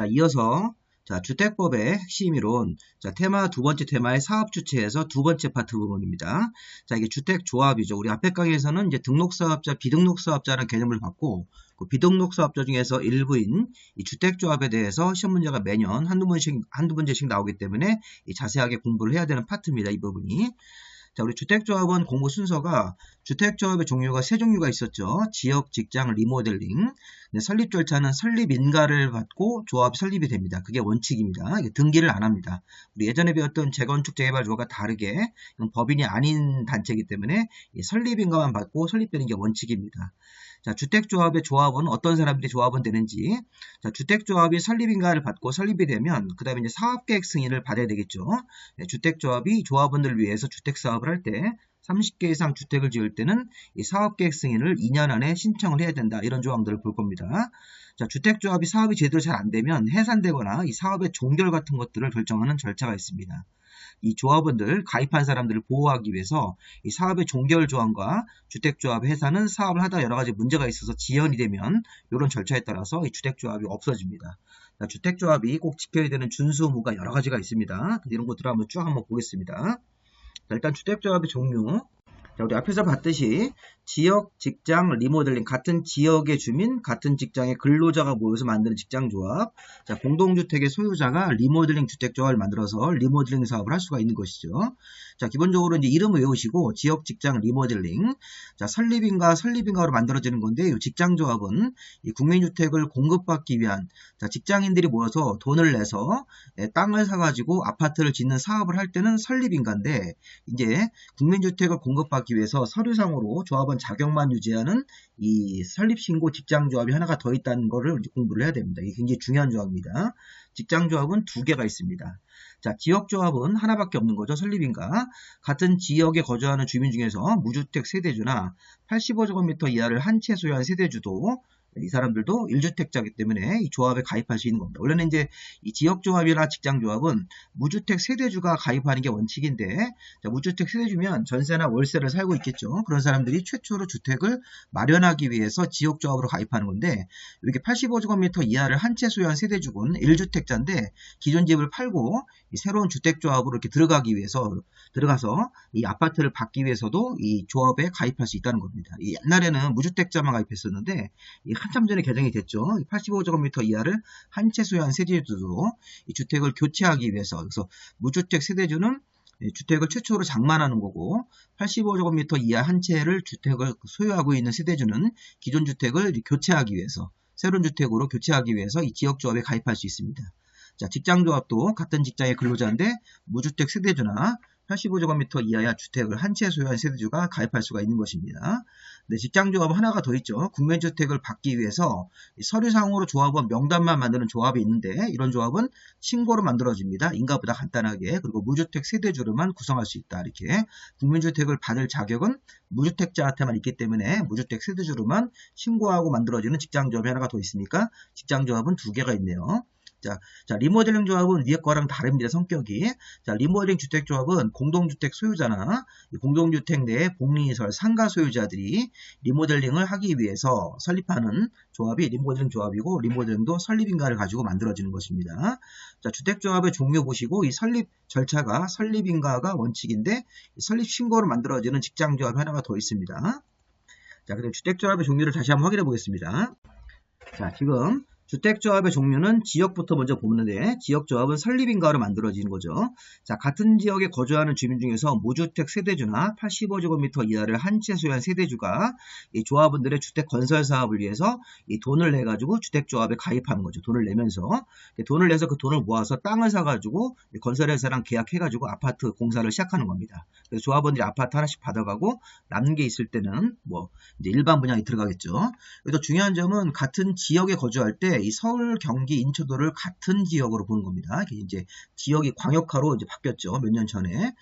이어서 주택법의 핵심 이론, 테마 두 번째 테마의 사업 주체에서 두 번째 파트 부분입니다. 이게 주택조합이죠. 우리 앞에 강의에서는 이제 등록사업자, 비등록사업자라는 개념을 받고 그 비등록사업자 중에서 일부인 이 주택조합에 대해서 시험 문제가 매년 한두 문제씩 나오기 때문에 자세하게 공부를 해야 되는 파트입니다. 이 부분이. 우리 주택조합은 공부 순서가 주택조합의 종류가 세 종류가 있었죠. 지역, 직장, 리모델링. 설립 절차는 설립 인가를 받고 조합이 설립이 됩니다. 그게 원칙입니다. 등기를 안 합니다. 우리 예전에 배웠던 재건축, 재개발 조합과 다르게 법인이 아닌 단체이기 때문에 설립 인가만 받고 설립되는 게 원칙입니다. 주택조합의 조합은 어떤 사람들이 조합원 되는지, 주택조합이 설립인가를 받고 설립이 되면 그 다음에 이제 사업계획 승인을 받아야 되겠죠. 주택조합이 조합원들을 위해서 주택사업을 할 때 30개 이상 주택을 지을 때는 이 사업계획 승인을 2년 안에 신청을 해야 된다. 이런 조항들을 볼 겁니다. 주택조합이 사업이 제대로 잘 안 되면 해산되거나 이 사업의 종결 같은 것들을 결정하는 절차가 있습니다. 이 조합원들, 가입한 사람들을 보호하기 위해서 이 사업의 종결 조항과 주택조합 회사는 사업을 하다 여러 가지 문제가 있어서 지연이 되면 이런 절차에 따라서 이 주택조합이 없어집니다. 주택조합이 꼭 지켜야 되는 준수 의무가 여러 가지가 있습니다. 이런 것들을 한번 보겠습니다. 일단 주택조합의 종류. 우리 앞에서 봤듯이 지역, 직장, 리모델링, 같은 지역의 주민, 같은 직장의 근로자가 모여서 만드는 직장조합. 공동주택의 소유자가 리모델링 주택조합을 만들어서 리모델링 사업을 할 수가 있는 것이죠. 기본적으로 이제 이름을 외우시고 지역, 직장, 리모델링. 설립인가로 만들어지는 건데 이 직장조합은 이 국민주택을 공급받기 위한 직장인들이 모여서 돈을 내서 땅을 사가지고 아파트를 짓는 사업을 할 때는 설립인가인데 이제 국민주택을 공급받기 위해서 서류상으로 조합원 자격만 유지하는 이 설립신고 직장조합이 하나가 더 있다는 것을 공부를 해야 됩니다. 이게 굉장히 중요한 조합입니다. 직장조합은 두 개가 있습니다. 지역조합은 하나밖에 없는 거죠. 설립인가. 같은 지역에 거주하는 주민 중에서 무주택 세대주나 85제곱미터 이하를 한 채 소유한 세대주도 이 사람들도 1주택자이기 때문에 이 조합에 가입할 수 있는 겁니다. 원래는 이제 이 지역조합이나 직장조합은 무주택 세대주가 가입하는 게 원칙인데 무주택 세대주면 전세나 월세를 살고 있겠죠. 그런 사람들이 최초로 주택을 마련하기 위해서 지역조합으로 가입하는 건데 이렇게 85제곱미터 이하를 한 채 소유한 세대주는 1주택자인데 기존 집을 팔고 이 새로운 주택조합으로 이렇게 들어가서 이 아파트를 받기 위해서도 이 조합에 가입할 수 있다는 겁니다. 옛날에는 무주택자만 가입했었는데 한참 전에 개정이 됐죠. 85제곱미터 이하를 한 채 소유한 세대주로 이 주택을 교체하기 위해서 그래서 무주택 세대주는 주택을 최초로 장만하는 거고 85제곱미터 이하 한 채를 주택을 소유하고 있는 세대주는 기존 주택을 교체하기 위해서 새로운 주택으로 교체하기 위해서 이 지역조합에 가입할 수 있습니다. 직장조합도 같은 직장의 근로자인데 무주택 세대주나 85제곱미터 이하의 주택을 한 채 소유한 세대주가 가입할 수가 있는 것입니다. 직장조합은 하나가 더 있죠. 국민주택을 받기 위해서 서류상으로 조합원 명단만 만드는 조합이 있는데 이런 조합은 신고로 만들어집니다. 인가보다 간단하게. 그리고 무주택 세대주로만 구성할 수 있다. 이렇게 국민주택을 받을 자격은 무주택자한테만 있기 때문에 무주택 세대주로만 신고하고 만들어지는 직장조합이 하나가 더 있으니까 직장조합은 두 개가 있네요. 리모델링 조합은 위에 거랑 다릅니다. 성격이. 리모델링 주택조합은 공동주택 소유자나 공동주택 내 복리시설 상가 소유자들이 리모델링을 하기 위해서 설립하는 조합이 리모델링 조합이고 리모델링도 설립인가를 가지고 만들어지는 것입니다. 주택조합의 종류 보시고 이 설립 절차가 설립인가가 원칙인데 설립 신고로 만들어지는 직장조합이 하나가 더 있습니다. 그리고 주택조합의 종류를 다시 한번 확인해 보겠습니다. 지금 주택조합의 종류는 지역부터 먼저 보는데 지역조합은 설립인가로 만들어지는 거죠. 같은 지역에 거주하는 주민 중에서 무주택 세대주나 85제곱미터 이하를 한 채 소유한 세대주가 이 조합원들의 주택 건설 사업을 위해서 이 돈을 내가지고 주택조합에 가입하는 거죠. 돈을 내면서 돈을 내서 그 돈을 모아서 땅을 사가지고 건설회사랑 계약해가지고 아파트 공사를 시작하는 겁니다. 그래서 조합원들이 아파트 하나씩 받아가고 남는 게 있을 때는 뭐 이제 일반 분양이 들어가겠죠. 그래서 중요한 점은 같은 지역에 거주할 때 이 서울, 경기, 인천도를 같은 지역으로 보는 겁니다. 이제 지역이 광역화로 이제 바뀌었죠. 몇 년 전에.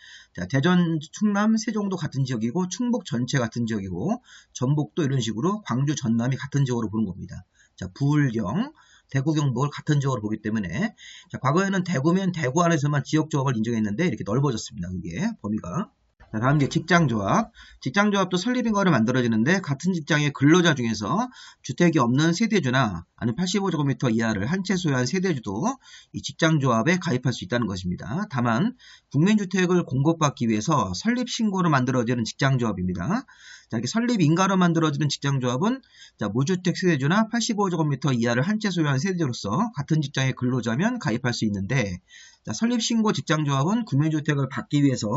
대전, 충남, 세종도 같은 지역이고 충북 전체 같은 지역이고 전북도 이런 식으로 광주, 전남이 같은 지역으로 보는 겁니다. 부울경, 대구, 경북을 같은 지역으로 보기 때문에 과거에는 대구면 대구 안에서만 지역조합을 인정했는데 이렇게 넓어졌습니다. 이게 범위가. 자, 다음 이제 직장조합. 직장조합도 설립인가로 만들어지는데 같은 직장의 근로자 중에서 주택이 없는 세대주나 아니면 85제곱미터 이하를 한 채 소유한 세대주도 이 직장조합에 가입할 수 있다는 것입니다. 다만 국민주택을 공급받기 위해서 설립신고로 만들어지는 직장조합입니다. 자, 이렇게 설립인가로 만들어지는 직장조합은 자, 무주택 세대주나 85제곱미터 이하를 한 채 소유한 세대주로서 같은 직장의 근로자면 가입할 수 있는데 자, 설립신고 직장조합은 국민주택을 받기 위해서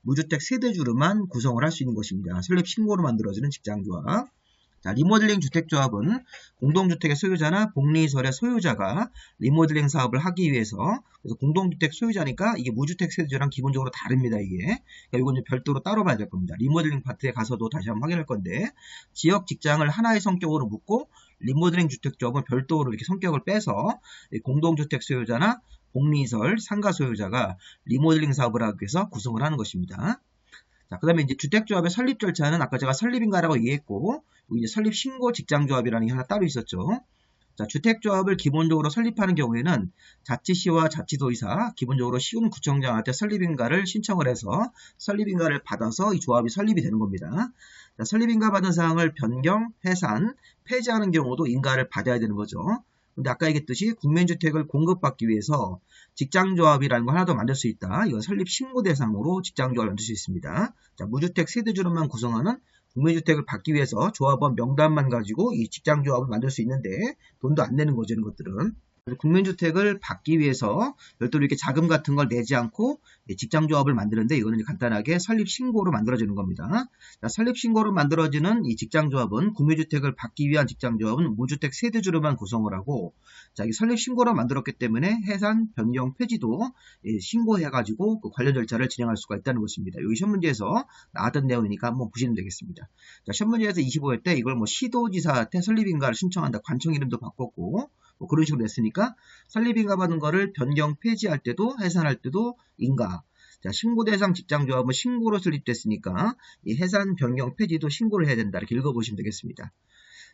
무주택 세대주로만 구성을 할 수 있는 것입니다. 설립신고로 만들어지는 직장조합. 자, 리모델링 주택조합은 공동주택의 소유자나 복리시설의 소유자가 리모델링 사업을 하기 위해서 그래서 공동주택 소유자니까 이게 무주택 세대주랑 기본적으로 다릅니다. 이게 이건 이제 별도로 따로 봐야 될 겁니다. 리모델링 파트에 가서도 다시 한번 확인할 건데 지역 직장을 하나의 성격으로 묶고 리모델링 주택조합은 별도로 이렇게 성격을 빼서 공동주택 소유자나 복리시설, 상가 소유자가 리모델링 사업을 하기 위해서 구성을 하는 것입니다. 자, 그 다음에 이제 주택조합의 설립 절차는 아까 제가 설립인가라고 얘기했고, 이제 설립신고 직장조합이라는 게 하나 따로 있었죠. 자, 주택조합을 기본적으로 설립하는 경우에는 자치시와 자치도의사, 기본적으로 시군구청장한테 설립인가를 신청을 해서 설립인가를 받아서 이 조합이 설립이 되는 겁니다. 자, 설립인가 받은 사항을 변경, 해산, 폐지하는 경우도 인가를 받아야 되는 거죠. 근데 아까 얘기했듯이 국민주택을 공급받기 위해서 직장조합이라는 거 하나 더 만들 수 있다. 이건 설립 신고 대상으로 직장조합을 만들 수 있습니다. 자, 무주택 세대주로만 구성하는 국민주택을 받기 위해서 조합원 명단만 가지고 이 직장조합을 만들 수 있는데 돈도 안 내는 거죠, 이런 것들은. 국민주택을 받기 위해서 별도로 이렇게 자금 같은 걸 내지 않고 직장조합을 만드는데 이거는 간단하게 설립신고로 만들어지는 겁니다. 자, 설립신고로 만들어지는 이 직장조합은 국민주택을 받기 위한 직장조합은 무주택 세대주로만 구성을 하고 자, 이 설립신고로 만들었기 때문에 해산, 변경, 폐지도 신고해가지고 그 관련 절차를 진행할 수가 있다는 것입니다. 여기 시험문제에서 나왔던 내용이니까 한번 보시면 되겠습니다. 자, 시험문제에서 25회 때 이걸 뭐 시도지사한테 설립인가를 신청한다. 관청 이름도 바꿨고 뭐 그런 식으로 냈으니까 설립인가 받은 거를 변경 폐지할 때도 해산할 때도 인가. 자, 신고 대상 직장조합은 신고로 설립됐으니까 이 해산, 변경, 폐지도 신고를 해야 된다. 이렇게 읽어보시면 되겠습니다.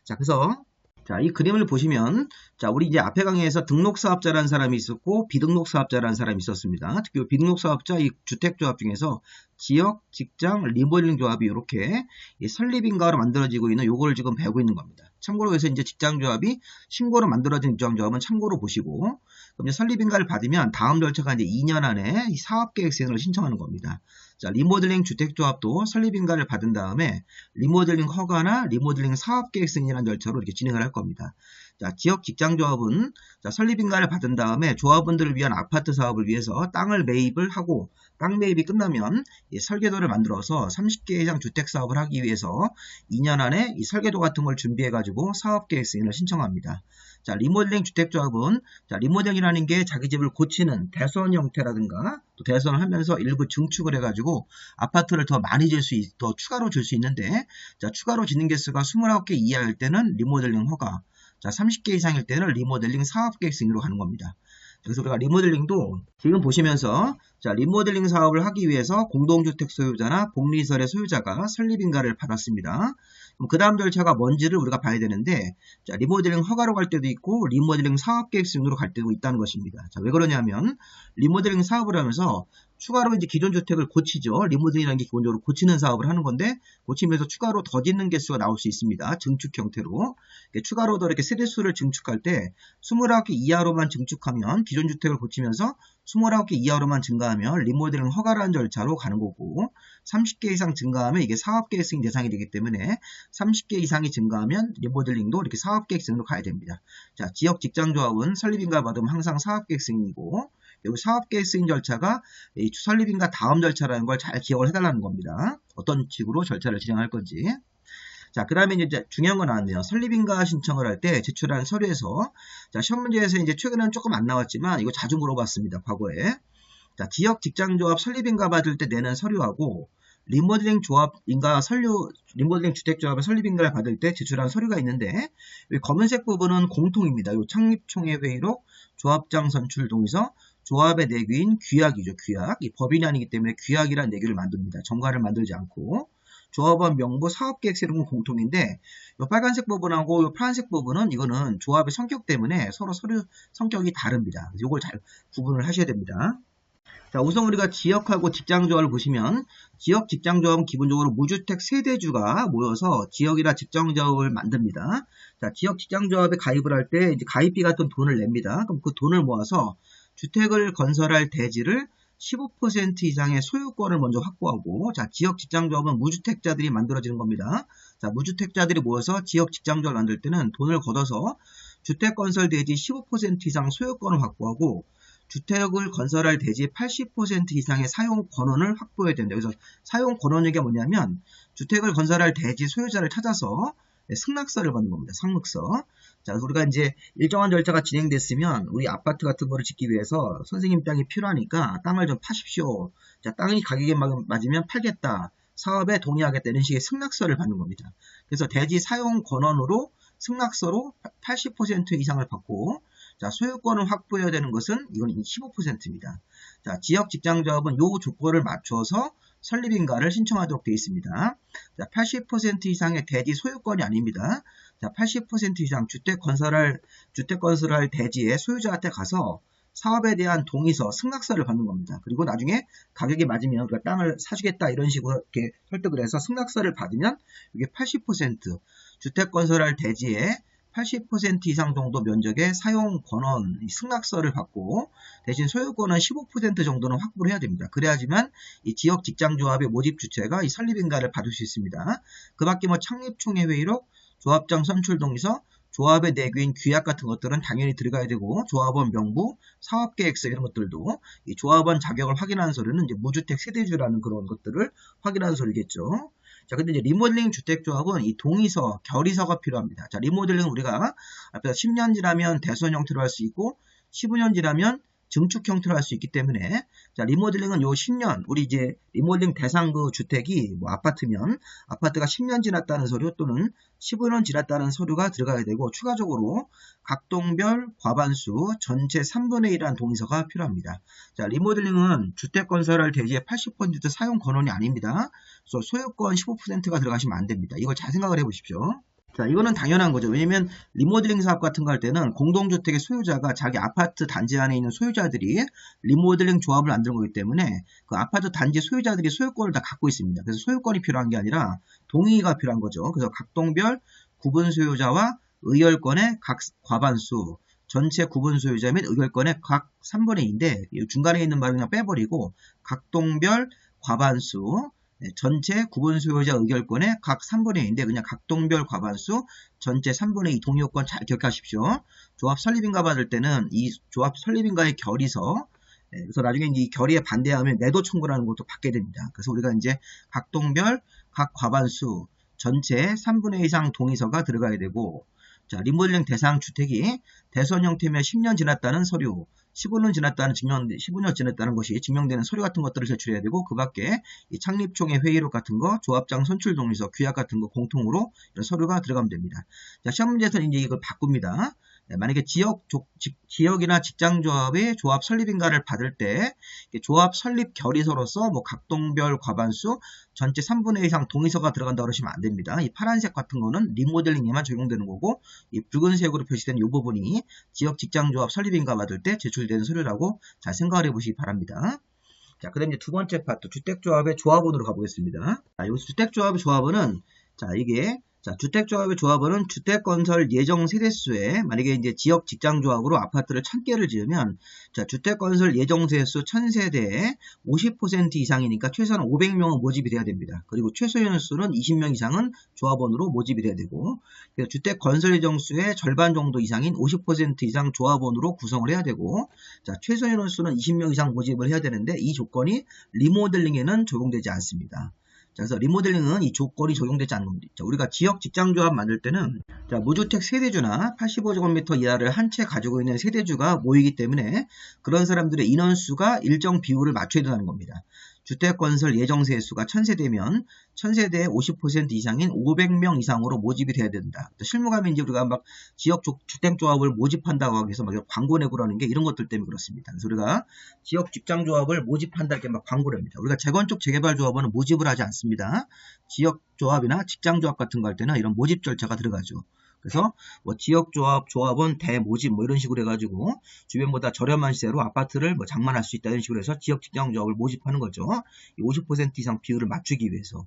자, 그래서 자, 이 그림을 보시면 자, 우리 이제 앞에 강의에서 등록사업자라는 사람이 있었고 비등록사업자라는 사람이 있었습니다. 특히 비등록사업자 이 주택조합 중에서 지역, 직장, 리모델링 조합이 이렇게 설립인가로 만들어지고 있는 요거를 지금 배우고 있는 겁니다. 참고로 해서 이제 직장조합이 신고로 만들어진 직장조합은 참고로 보시고 그럼 이제 설립인가를 받으면 다음 절차가 이제 2년 안에 이 사업계획 수행을 신청하는 겁니다. 자, 리모델링 주택조합도 설립인가를 받은 다음에 리모델링 허가나 리모델링 사업계획 승인이라는 절차로 이렇게 진행을 할 겁니다. 자, 지역 직장조합은 자, 설립인가를 받은 다음에 조합원들을 위한 아파트 사업을 위해서 땅을 매입을 하고 땅 매입이 끝나면 이 설계도를 만들어서 30개 이상 주택 사업을 하기 위해서 2년 안에 이 설계도 같은 걸 준비해 가지고 사업계획 승인을 신청합니다. 자, 리모델링 주택조합은 자, 리모델링이라는 게 자기 집을 고치는 대선 형태라든가 또 대선을 하면서 일부 증축을 해가지고 아파트를 더 많이 더 추가로 줄 수 있는데 자, 추가로 짓는 개수가 29개 이하일 때는 리모델링 허가, 자, 30개 이상일 때는 리모델링 사업계획 승인으로 가는 겁니다. 그래서 우리가 리모델링도 지금 보시면서 자, 리모델링 사업을 하기 위해서 공동주택 소유자나 복리시설의 소유자가 설립인가를 받았습니다. 그럼 그 다음 절차가 뭔지를 우리가 봐야 되는데 자, 리모델링 허가로 갈 때도 있고 리모델링 사업계획 승인으로 갈 때도 있다는 것입니다. 자, 왜 그러냐면 리모델링 사업을 하면서 추가로 이제 기존 주택을 고치죠. 리모델링이라는 게 기본적으로 고치는 사업을 하는 건데 고치면서 추가로 더 짓는 개수가 나올 수 있습니다. 증축 형태로. 추가로 더 이렇게 세대수를 증축할 때 29개 이하로만 증축하면 기존 주택을 고치면서 29개 이하로만 증가하면 리모델링 허가라는 절차로 가는 거고 30개 이상 증가하면 이게 사업계획 승인 대상이 되기 때문에 30개 이상이 증가하면 리모델링도 이렇게 사업계획 승인으로 가야 됩니다. 자, 지역 직장조합은 설립인가 받으면 항상 사업계획 승인이고 여기 사업계획 승인 절차가 이 설립인가 다음 절차라는 걸 잘 기억을 해달라는 겁니다. 어떤 식으로 절차를 진행할 건지. 자, 그 다음에 이제 중요한 거 나왔네요. 설립인가 신청을 할 때 제출한 서류에서 자, 시험 문제에서 이제 최근에는 조금 안 나왔지만 이거 자주 물어봤습니다. 과거에. 자, 지역 직장조합 설립인가 받을 때 내는 서류하고 리모델링 조합인가 리모델링 주택조합의 설립인가를 받을 때 제출한 서류가 있는데 이 검은색 부분은 공통입니다. 이 창립총회 회의록, 조합장 선출 동의서, 조합의 내규인 규약이죠. 규약. 이 법인이 아니기 때문에 규약이라는 내규를 만듭니다. 정가를 만들지 않고. 조합원 명부 사업계획 세력은 공통인데 이 빨간색 부분하고 이 파란색 부분은 이거는 조합의 성격 때문에 서로 서류 성격이 다릅니다. 그래서 이걸 잘 구분을 하셔야 됩니다. 자, 우선 우리가 지역하고 직장조합을 보시면 지역 직장조합은 기본적으로 무주택 세대주가 모여서 지역이나 직장조합을 만듭니다. 자, 지역 직장조합에 가입을 할 때 이제 가입비 같은 돈을 냅니다. 그럼 그 돈을 모아서 주택을 건설할 대지를 15% 이상의 소유권을 먼저 확보하고, 자, 지역 직장조합은 무주택자들이 만들어지는 겁니다. 자, 무주택자들이 모여서 지역 직장조합을 만들 때는 돈을 걷어서 주택 건설 대지 15% 이상 소유권을 확보하고, 주택을 건설할 대지 80% 이상의 사용 권원을 확보해야 된다. 그래서 사용 권원이 뭐냐면 주택을 건설할 대지 소유자를 찾아서 승낙서를 받는 겁니다. 상록서. 자, 우리가 이제 일정한 절차가 진행됐으면 우리 아파트 같은 거를 짓기 위해서 선생님 땅이 필요하니까 땅을 좀 파십시오. 자, 땅이 가격에 맞으면 팔겠다. 사업에 동의하겠다. 이런 식의 승낙서를 받는 겁니다. 그래서 대지 사용 권원으로 승낙서로 80% 이상을 받고, 자, 소유권을 확보해야 되는 것은 이건 15%입니다. 자, 지역 직장조합은 요 조건을 맞춰서 설립인가를 신청하도록 되어 있습니다. 자, 80% 이상의 대지 소유권이 아닙니다. 자, 80% 이상 주택 건설할 대지의 소유자한테 가서 사업에 대한 동의서, 승낙서를 받는 겁니다. 그리고 나중에 가격이 맞으면 우리가 땅을 사주겠다 이런 식으로 이렇게 설득을 해서 승낙서를 받으면 이게 80% 주택 건설할 대지의 80% 이상 정도 면적의 사용 권원 승낙서를 받고 대신 소유권은 15% 정도는 확보를 해야 됩니다. 그래야지만 이 지역 직장조합의 모집 주체가 이 설립인가를 받을 수 있습니다. 그 밖에 뭐 창립총회 회의록, 조합장 선출 동의서, 조합의 내규인 규약 같은 것들은 당연히 들어가야 되고, 조합원 명부, 사업계획서 이런 것들도 이 조합원 자격을 확인하는 서류는 이제 무주택 세대주라는 그런 것들을 확인하는 서류겠죠. 자, 근데 이제 리모델링 주택조합은 이 동의서, 결의서가 필요합니다. 자, 리모델링은 우리가 앞에서 10년 지나면 대손 형태로 할 수 있고, 15년 지나면 증축 형태로 할 수 있기 때문에, 자, 리모델링은 요 10년, 우리 이제 리모델링 대상 그 주택이 뭐 아파트면 아파트가 10년 지났다는 서류 또는 15년 지났다는 서류가 들어가야 되고, 추가적으로 각 동별 과반수 전체 3분의 1이라는 동의서가 필요합니다. 자, 리모델링은 주택 건설할 대지의 80% 사용 권원이 아닙니다. 그래서 소유권 15%가 들어가시면 안 됩니다. 이걸 잘 생각을 해 보십시오. 자, 이거는 당연한 거죠. 왜냐면 리모델링 사업 같은 거 할 때는 공동주택의 소유자가 자기 아파트 단지 안에 있는 소유자들이 리모델링 조합을 만든 거기 때문에 그 아파트 단지 소유자들이 소유권을 다 갖고 있습니다. 그래서 소유권이 필요한 게 아니라 동의가 필요한 거죠. 그래서 각 동별 구분 소유자와 의결권의 각 과반수, 전체 구분 소유자 및 의결권의 각 3분의 2인데 중간에 있는 말을 그냥 빼버리고 각 동별 과반수, 전체 구분 소유자 의결권의 각 3분의 2인데 그냥 각 동별 과반수 전체 3분의 2 동의요건 잘 기억하십시오. 조합 설립인가 받을 때는 이 조합 설립인가의 결의서, 그래서 나중에 이 결의에 반대하면 매도 청구라는 것도 받게 됩니다. 그래서 우리가 이제 각 동별 각 과반수 전체 3분의 2 이상 동의서가 들어가야 되고, 자, 리모델링 대상 주택이 대선 형태면 10년 지났다는 서류, 15년 지났다는 것이 증명되는 서류 같은 것들을 제출해야 되고, 그 밖에 이 창립총회 회의록 같은 거, 조합장 선출 동의서, 규약 같은 거 공통으로 이런 서류가 들어가면 됩니다. 자, 시험 문제에서는 이제 이걸 바꿉니다. 만약에 지역이나 직장조합의 조합 설립인가를 받을 때 조합 설립 결의서로서 뭐 각동별 과반수 전체 3분의 1 이상 동의서가 들어간다 그러시면 안 됩니다. 이 파란색 같은 거는 리모델링에만 적용되는 거고, 이 붉은색으로 표시된 이 부분이 지역 직장조합 설립인가 받을 때 제출되는 서류라고 잘 생각을 해보시기 바랍니다. 자, 그 다음에 두 번째 파트 주택조합의 조합원으로 가보겠습니다. 자, 이 주택조합의 조합원은 주택조합의 조합원은 주택건설 예정 세대수에 만약에 이제 지역 직장조합으로 아파트를 1000개를 지으면, 자, 주택건설 예정 세대수 1000세대에 50% 이상이니까 최소한 500명은 모집이 돼야 됩니다. 그리고 최소 인원수는 20명 이상은 조합원으로 모집이 돼야 되고, 주택건설 예정수의 절반 정도 이상인 50% 이상 조합원으로 구성을 해야 되고, 자, 최소 인원수는 20명 이상 모집을 해야 되는데 이 조건이 리모델링에는 적용되지 않습니다. 그래서 리모델링은 이 조건이 적용되지 않는 겁니다. 우리가 지역 직장조합 만들 때는 무주택 세대주나 85제곱미터 이하를 한 채 가지고 있는 세대주가 모이기 때문에 그런 사람들의 인원수가 일정 비율을 맞춰야 된다는 겁니다. 주택건설 예정세수가 1000세대면 1000세대의 50% 이상인 500명 이상으로 모집이 돼야 된다. 실무가면 이제 우리가 막 지역 주택조합을 모집한다고 하기 위해서 막 광고 내고 그러는 게 이런 것들 때문에 그렇습니다. 그래서 우리가 지역 직장조합을 모집한다 이렇게 막 광고를 합니다. 우리가 재건축 재개발조합원은 모집을 하지 않습니다. 지역조합이나 직장조합 같은 거 할 때는 이런 모집 절차가 들어가죠. 그래서 뭐 지역조합, 조합원 대모집 뭐 이런 식으로 해가지고 주변보다 저렴한 시세로 아파트를 뭐 장만할 수 있다 이런 식으로 해서 지역 직장조합을 모집하는 거죠. 50% 이상 비율을 맞추기 위해서.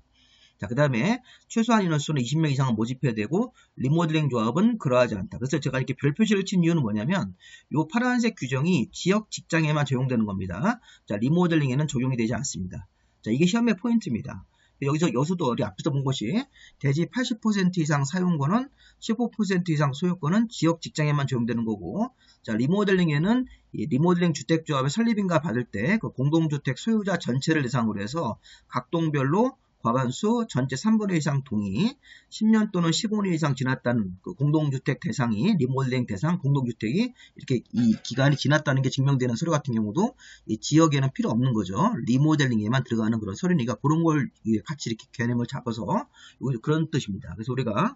자, 그 다음에 최소한 인원수는 20명 이상은 모집해야 되고 리모델링 조합은 그러하지 않다. 그래서 제가 이렇게 별 표시를 친 이유는 뭐냐면 이 파란색 규정이 지역 직장에만 적용되는 겁니다. 자, 리모델링에는 적용이 되지 않습니다. 자, 이게 시험의 포인트입니다. 여기서도 우리 앞에서 본 것이 대지 80% 이상 사용권은 15% 이상 소유권은 지역 직장에만 적용되는 거고, 자, 리모델링에는 이 리모델링 주택조합의 설립인가 받을 때 그 공동주택 소유자 전체를 대상으로 해서 각 동별로 과반수 전체 3분의 1 이상 동의, 10년 또는 15년 이상 지났다는 그 공동주택 대상이 리모델링 대상 공동주택이 이렇게 이 기간이 지났다는 게 증명되는 서류 같은 경우도 이 지역에는 필요 없는 거죠. 리모델링에만 들어가는 그런 서류니까 그런 걸 같이 이렇게 개념을 잡아서 그런 뜻입니다. 그래서 우리가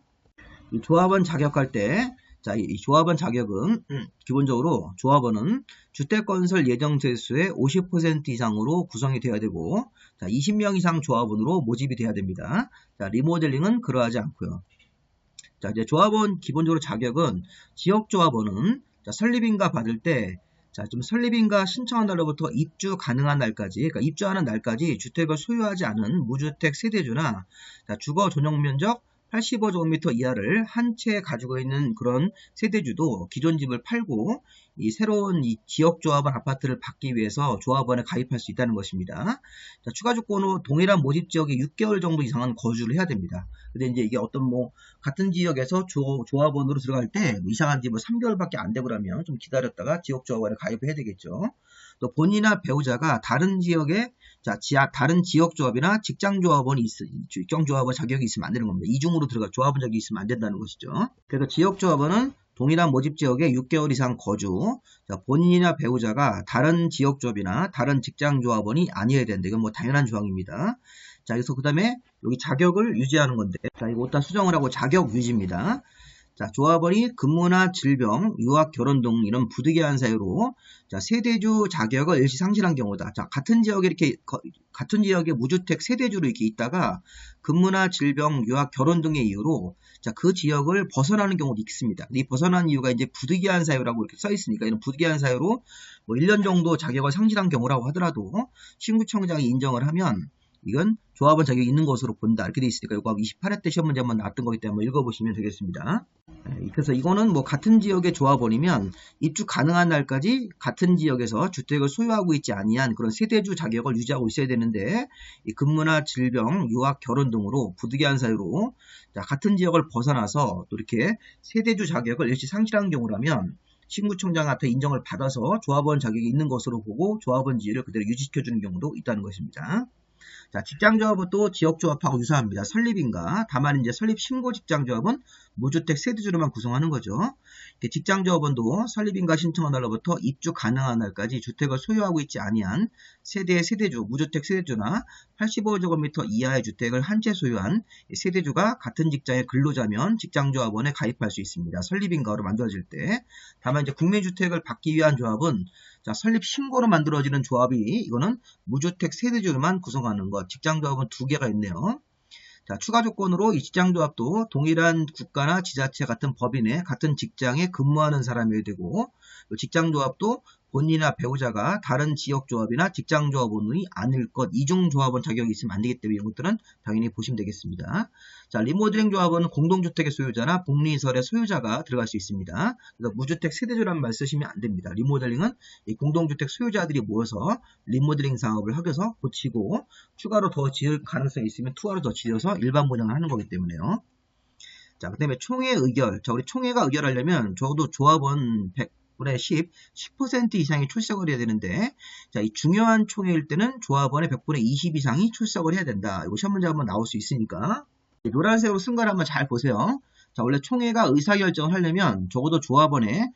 이 조합원 자격할 때 자, 이 조합원 자격은 기본적으로 조합원은 주택건설 예정 세수의 50% 이상으로 구성이 돼야 되고, 자, 20명 이상 조합원으로 모집이 돼야 됩니다. 자, 리모델링은 그러하지 않고요. 자, 이제 조합원 기본적으로 자격은 지역조합원은 자, 설립인가 받을 때 자, 좀 설립인가 신청한 날로부터 입주 가능한 날까지, 그러니까 입주하는 날까지 주택을 소유하지 않은 무주택 세대주나 자, 주거 전용 면적 85제곱미터 이하를 한 채 가지고 있는 그런 세대주도 기존 집을 팔고 이 새로운 이 지역조합원 아파트를 받기 위해서 조합원에 가입할 수 있다는 것입니다. 자, 추가 조건으로 동일한 모집 지역에 6개월 정도 이상은 거주를 해야 됩니다. 근데 이제 이게 어떤 뭐 같은 지역에서 조합원으로 들어갈 때 이상한 집 뭐 3개월밖에 안 되고 그러면 좀 기다렸다가 지역조합원에 가입을 해야 되겠죠. 또 본인이나 배우자가 다른 지역에 다른 지역조합이나 직장조합원 자격이 있으면 안 되는 겁니다. 이중으로 들어갈 조합원 자격이 있으면 안 된다는 것이죠. 그래서 지역조합원은 동일한 모집 지역에 6개월 이상 거주, 자, 본인이나 배우자가 다른 지역조합이나 다른 직장조합원이 아니어야 된다. 이건 뭐 당연한 조항입니다. 자, 그래서 그 다음에 여기 자격을 유지하는 건데, 자, 이거 일단 수정을 하고 자격 유지입니다. 자, 조합원이 근무나 질병, 유학, 결혼 등 이런 부득이한 사유로 자, 세대주 자격을 일시 상실한 경우다. 자, 같은 지역에 무주택 세대주로 이렇게 있다가 근무나 질병, 유학, 결혼 등의 이유로 자, 그 지역을 벗어나는 경우도 있습니다. 이 벗어난 이유가 이제 부득이한 사유라고 이렇게 써 있으니까 이런 부득이한 사유로 뭐 1년 정도 자격을 상실한 경우라고 하더라도 신구청장이 인정을 하면 이건 조합원 자격이 있는 것으로 본다. 이렇게 돼 있으니까 이거 28회 때 시험 문제 한번 나왔던 거기 때문에 읽어보시면 되겠습니다. 그래서 이거는 뭐 같은 지역의 조합원이면 입주 가능한 날까지 같은 지역에서 주택을 소유하고 있지 아니한 그런 세대주 자격을 유지하고 있어야 되는데 이 근무나 질병, 유학, 결혼 등으로 부득이한 사유로 자, 같은 지역을 벗어나서 또 이렇게 세대주 자격을 일시 상실한 경우라면 신구청장한테 인정을 받아서 조합원 자격이 있는 것으로 보고 조합원 지위를 그대로 유지시켜주는 경우도 있다는 것입니다. 자, 직장조합은 또 지역조합하고 유사합니다. 설립인가. 다만 이제 설립 신고 직장조합은 무주택 세대주로만 구성하는 거죠. 직장조합원도 설립인가 신청한 날로부터 입주 가능한 날까지 주택을 소유하고 있지 아니한 세대의 세대주, 무주택 세대주나 85제곱미터 이하의 주택을 한 채 소유한 세대주가 같은 직장의 근로자면 직장조합원에 가입할 수 있습니다. 설립인가로 만들어질 때. 다만 이제 국민주택을 받기 위한 조합은 자, 설립 신고로 만들어지는 조합이 이거는 무주택 세대주로만 구성하는 것. 직장조합은 2개가 있네요. 자, 추가 조건으로 이 직장조합도 동일한 국가나 지자체 같은 법인의 같은 직장에 근무하는 사람이어야 되고, 직장조합도 본인이나 배우자가 다른 지역조합이나 직장조합원이 아닐 것, 이중조합원 자격이 있으면 안 되기 때문에 이것들은 당연히 보시면 되겠습니다. 자, 리모델링 조합은 공동주택의 소유자나 복리시설의 소유자가 들어갈 수 있습니다. 그래서 무주택 세대주라는 말 쓰시면 안 됩니다. 리모델링은 이 공동주택 소유자들이 모여서 리모델링 사업을 하면서 고치고 추가로 더 지을 가능성이 있으면 투하로 더 지어서 일반 분양을 하는 거기 때문에요. 자, 그 다음에 총회 의결. 자, 우리 총회가 의결하려면 적어도 조합원 100분의 10% 이상이 출석을 해야 되는데, 자, 이 중요한 총회일 때는 조합원의 100분의 20 이상이 출석을 해야 된다. 이거 시험 문제 한번 나올 수 있으니까. 노란색으로 쓴 걸 한번 잘 보세요. 자, 원래 총회가 의사결정을 하려면 적어도 조합원의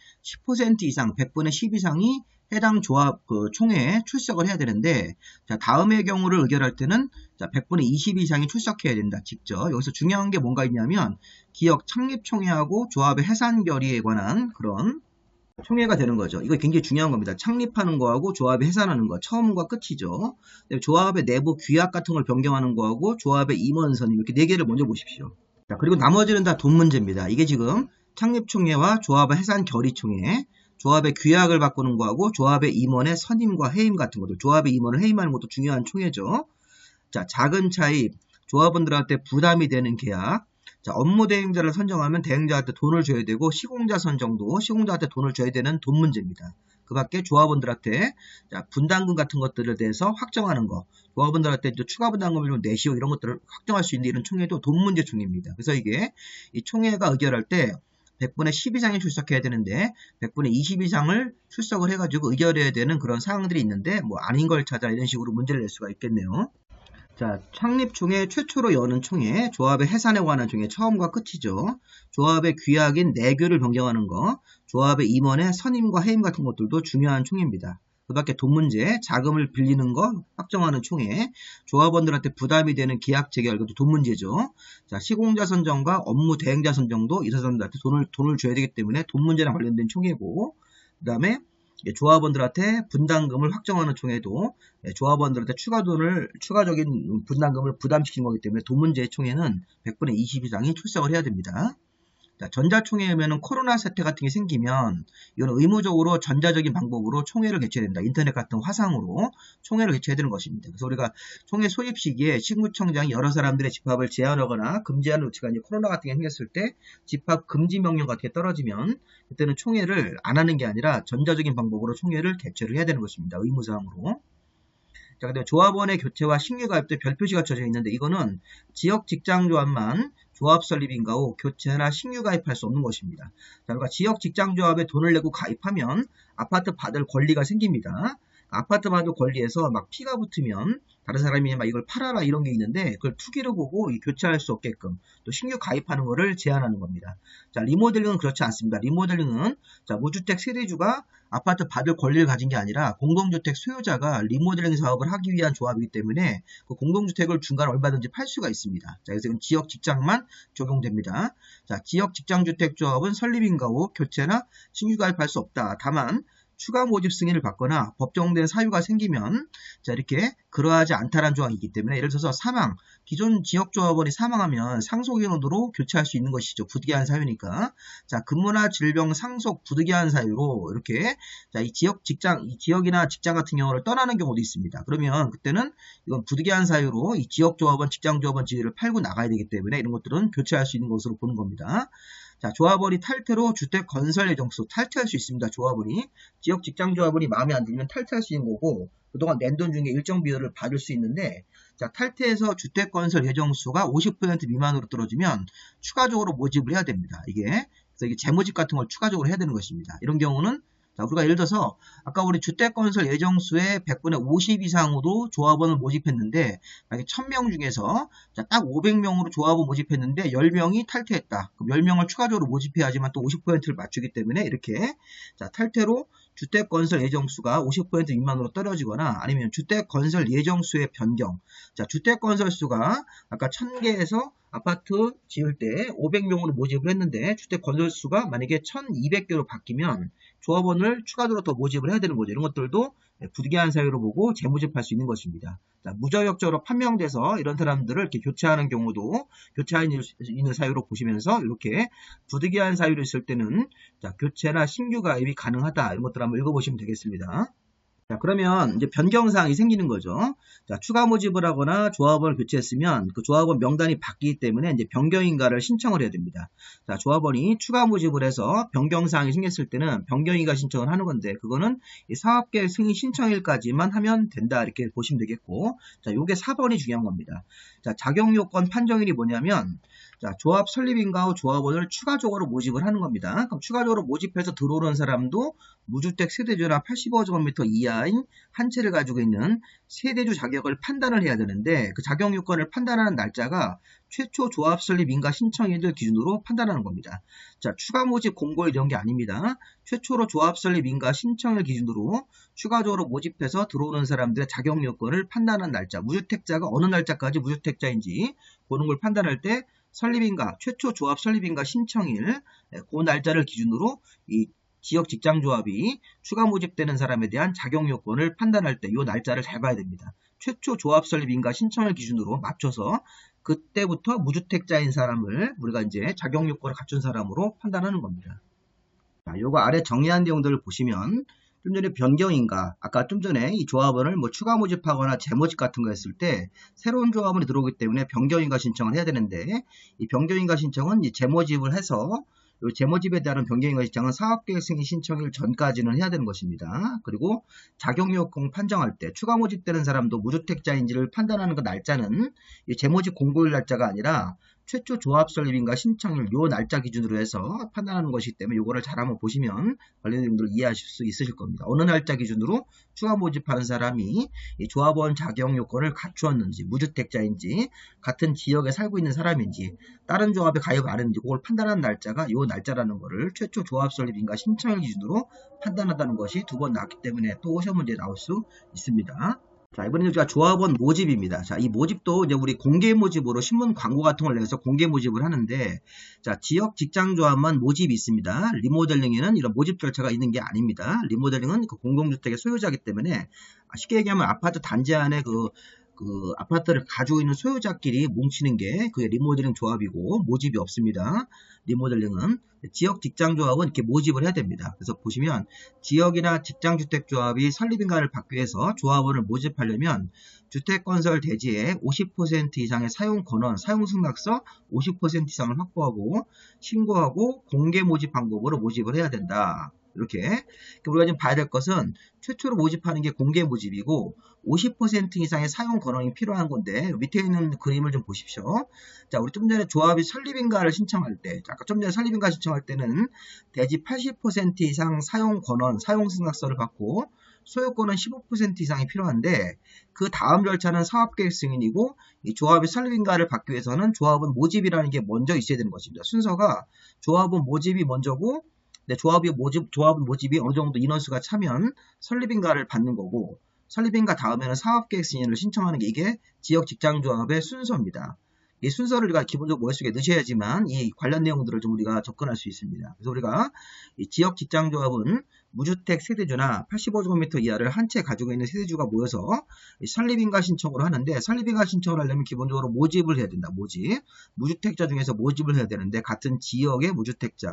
10% 이상, 100분의 10 이상이 해당 조합 총회에 출석을 해야 되는데, 자, 다음의 경우를 의결할 때는 자, 100분의 20 이상이 출석해야 된다. 직접. 여기서 중요한 게 뭔가 있냐면 기업 창립 총회하고 조합의 해산 결의에 관한 그런 총회가 되는 거죠. 이거 굉장히 중요한 겁니다. 창립하는 거하고 조합의 해산하는 거 처음과 끝이죠. 조합의 내부 규약 같은 걸 변경하는 거하고 조합의 임원 선임 이렇게 4개를 먼저 보십시오. 자, 그리고 나머지는 다 돈 문제입니다. 이게 지금 창립총회와 조합의 해산결의총회, 조합의 규약을 바꾸는 거하고 조합의 임원의 선임과 해임 같은 것들, 조합의 임원을 해임하는 것도 중요한 총회죠. 자, 작은 차입, 조합원들한테 부담이 되는 계약, 자, 업무 대행자를 선정하면 대행자한테 돈을 줘야 되고 시공자 선정도 시공자한테 돈을 줘야 되는 돈 문제입니다. 그 밖에 조합원들한테 자, 분담금 같은 것들에 대해서 확정하는 거, 조합원들한테 추가 분담금을 좀 내시오 이런 것들을 확정할 수 있는 이런 총회도 돈 문제 총회입니다. 그래서 이게 이 총회가 의결할 때 100분의 10 이상이 출석해야 되는데 100분의 20 이상을 출석을 해가지고 의결해야 되는 그런 사항들이 있는데 뭐 아닌 걸 찾아 이런 식으로 문제를 낼 수가 있겠네요. 자, 창립총회 최초로 여는 총회, 조합의 해산에 관한 총회 처음과 끝이죠. 조합의 규약인 내규를 변경하는 거, 조합의 임원의 선임과 해임 같은 것들도 중요한 총회입니다. 그 밖에 돈 문제, 자금을 빌리는 거 확정하는 총회, 조합원들한테 부담이 되는 계약 재결, 이것도 돈 문제죠. 자, 시공자 선정과 업무 대행자 선정도 이 사람들한테 돈을 줘야 되기 때문에 돈 문제랑 관련된 총회고, 그 다음에 조합원들한테 분담금을 확정하는 총회도 조합원들한테 추가적인 분담금을 부담시키는 거기 때문에 돈 문제 총회는 100분의 20 이상이 출석을 해야 됩니다. 자, 전자총회면은 코로나 사태 같은 게 생기면 이건 의무적으로 전자적인 방법으로 총회를 개최해야 된다. 인터넷 같은 화상으로 총회를 개최해야 되는 것입니다. 그래서 우리가 총회 소집 시기에 시구청장이 여러 사람들의 집합을 제한하거나 금지하는 조치가 이제 코로나 같은 게 생겼을 때 집합 금지 명령 같은 게 떨어지면 그때는 총회를 안 하는 게 아니라 전자적인 방법으로 총회를 개최를 해야 되는 것입니다. 의무사항으로. 자, 근데 조합원의 교체와 신규 가입도 별표시가 쳐져 있는데 이거는 지역 직장조합만 조합 설립인가 후 교체나 신규 가입할 수 없는 것입니다. 자, 그러니까 지역 직장조합에 돈을 내고 가입하면 아파트 받을 권리가 생깁니다. 아파트 받을 권리에서 막 피가 붙으면 다른 사람이 막 이걸 팔아라 이런 게 있는데 그걸 투기로 보고 교체할 수 없게끔 또 신규 가입하는 거를 제한하는 겁니다. 자, 리모델링은 그렇지 않습니다. 리모델링은 자, 무주택 세대주가 아파트 받을 권리를 가진 게 아니라 공동주택 소유자가 리모델링 사업을 하기 위한 조합이기 때문에 그 공동주택을 중간에 얼마든지 팔 수가 있습니다. 자, 그래서 이건 지역 직장만 적용됩니다. 자, 지역 직장주택 조합은 설립인가 후 교체나 신규 가입할 수 없다. 다만 추가 모집 승인을 받거나 법정된 사유가 생기면 자, 이렇게 그러하지 않다라는 조항이기 때문에 예를 들어서 사망, 기존 지역조합원이 사망하면 상속인으로 교체할 수 있는 것이죠. 부득이한 사유니까. 자, 근무나 질병 상속 부득이한 사유로 이렇게 자, 이 지역이나 직장 같은 경우를 떠나는 경우도 있습니다. 그러면 그때는 이건 부득이한 사유로 이 지역조합원, 직장조합원 지위를 팔고 나가야 되기 때문에 이런 것들은 교체할 수 있는 것으로 보는 겁니다. 자, 조합원이 탈퇴로 주택 건설 예정수 탈퇴할 수 있습니다. 조합원이 지역 직장 조합원이 마음에 안 들면 탈퇴할 수 있는 거고 그동안 낸 돈 중에 일정 비율을 받을 수 있는데 자, 탈퇴해서 주택 건설 예정수가 50% 미만으로 떨어지면 추가적으로 모집을 해야 됩니다. 그래서 이게 재모집 같은 걸 추가적으로 해야 되는 것입니다. 이런 경우는 자, 우리가 예를 들어서 아까 우리 주택건설 예정수의 100분의 50 이상으로 조합원을 모집했는데 만약에 1000명 중에서 자, 딱 500명으로 조합원 모집했는데 10명이 탈퇴했다. 그럼 10명을 추가적으로 모집해야지만 또 50%를 맞추기 때문에 이렇게 자, 탈퇴로 주택건설 예정수가 50% 미만으로 떨어지거나 아니면 주택건설 예정수의 변경. 자, 주택건설 수가 아까 1000개에서 아파트 지을 때 500명으로 모집을 했는데 주택건설 수가 만약에 1200개로 바뀌면 조합원을 추가적으로 더 모집을 해야 되는 거죠. 이런 것들도 부득이한 사유로 보고 재모집할 수 있는 것입니다. 자, 무자격적으로 판명돼서 이런 사람들을 이렇게 교체하는 경우도 교체하는 있는 사유로 보시면서 이렇게 부득이한 사유로 있을 때는 자, 교체나 신규 가입이 가능하다. 이런 것들 한번 읽어보시면 되겠습니다. 자, 그러면 이제 변경사항이 생기는 거죠. 자, 추가 모집을 하거나 조합원을 교체했으면 그 조합원 명단이 바뀌기 때문에 이제 변경인가를 신청을 해야 됩니다. 자, 조합원이 추가 모집을 해서 변경사항이 생겼을 때는 변경인가 신청을 하는 건데 그거는 이 사업계획 승인 신청일까지만 하면 된다. 이렇게 보시면 되겠고 자, 요게 4번이 중요한 겁니다. 자, 자격요건 판정일이 뭐냐면 자, 조합 설립인가 후 조합원을 추가적으로 모집을 하는 겁니다. 그럼 추가적으로 모집해서 들어오는 사람도 무주택 세대주나 85제곱미터 이하인 한 채를 가지고 있는 세대주 자격을 판단을 해야 되는데 그 자격 요건을 판단하는 날짜가 최초 조합 설립 인가 신청일을 기준으로 판단하는 겁니다. 자, 추가 모집 공고일 이런 게 아닙니다. 최초로 조합 설립 인가 신청일 기준으로 추가적으로 모집해서 들어오는 사람들의 자격 요건을 판단하는 날짜, 무주택자가 어느 날짜까지 무주택자인지 그런 걸 판단할 때 설립인가, 최초 조합 설립인가 신청일, 그 날짜를 기준으로 이 지역 직장조합이 추가 모집되는 사람에 대한 자격 요건을 판단할 때 이 날짜를 잘 봐야 됩니다. 최초 조합 설립인가 신청일 기준으로 맞춰서 그때부터 무주택자인 사람을 우리가 이제 자격 요건을 갖춘 사람으로 판단하는 겁니다. 자, 요거 아래 정리한 내용들을 보시면 좀 전에 변경인가, 아까 좀 전에 이 조합원을 뭐 추가 모집하거나 재모집 같은 거 했을 때 새로운 조합원이 들어오기 때문에 변경인가 신청을 해야 되는데, 이 변경인가 신청은 이 재모집을 해서 이 재모집에 대한 변경인가 신청은 사업계획 승인 신청일 전까지는 해야 되는 것입니다. 그리고 자격요건 판정할 때 추가 모집되는 사람도 무주택자인지를 판단하는 그 날짜는 이 재모집 공고일 날짜가 아니라 최초 조합 설립인가 신청일 요 날짜 기준으로 해서 판단하는 것이기 때문에 요거를 잘 한번 보시면 관련 내용들을 이해하실 수 있으실 겁니다. 어느 날짜 기준으로 추가 모집하는 사람이 이 조합원 자격 요건을 갖추었는지, 무주택자인지, 같은 지역에 살고 있는 사람인지, 다른 조합에 가입 안 했는지 그걸 판단하는 날짜가 요 날짜라는 거를 최초 조합 설립인가 신청일 기준으로 판단한다는 것이 두 번 나왔기 때문에 또 시험 문제에 나올 수 있습니다. 자, 이번에는 우리가 조합원 모집입니다. 자, 이 모집도 이제 우리 공개 모집으로 신문 광고 같은 걸 내서 공개 모집을 하는데, 자, 지역 직장 조합만 모집이 있습니다. 리모델링에는 이런 모집 절차가 있는 게 아닙니다. 리모델링은 그 공공주택의 소유자이기 때문에 쉽게 얘기하면 아파트 단지 안에 그 아파트를 가지고 있는 소유자끼리 뭉치는 게 그게 리모델링 조합이고 모집이 없습니다. 리모델링은 지역 직장 조합은 이렇게 모집을 해야 됩니다. 그래서 보시면 지역이나 직장주택조합이 설립인가를 받기 위해서 조합원을 모집하려면 주택건설 대지의 50% 이상의 사용 권원, 사용 승낙서 50% 이상을 확보하고 신고하고 공개 모집 방법으로 모집을 해야 된다. 이렇게 우리가 지금 봐야 될 것은 최초로 모집하는 게 공개 모집이고 50% 이상의 사용 권한이 필요한 건데, 밑에 있는 그림을 좀 보십시오. 자, 우리 좀 전에 조합이 설립인가를 신청할 때, 아까 좀 전에 설립인가 신청할 때는 대지 80% 이상 사용 권한, 사용 승낙서를 받고 소유권은 15% 이상이 필요한데, 그 다음 절차는 사업계획 승인이고, 이 조합이 설립인가를 받기 위해서는 조합은 모집이라는 게 먼저 있어야 되는 것입니다. 순서가 조합은 모집이 먼저고, 조합은 모집이 어느 정도 인원수가 차면 설립인가를 받는 거고, 설립인가 다음에는 사업계획 승인을 신청하는 게 이게 지역 직장조합의 순서입니다. 이 순서를 우리가 기본적으로 머릿속에 넣으셔야지만 이 관련 내용들을 좀 우리가 접근할 수 있습니다. 그래서 우리가 이 지역 직장조합은 무주택 세대주나 85제곱미터 이하를 한 채 가지고 있는 세대주가 모여서 설립인가 신청을 하는데, 설립인가 신청을 하려면 기본적으로 모집을 해야 된다. 모집. 무주택자 중에서 모집을 해야 되는데, 같은 지역의 무주택자,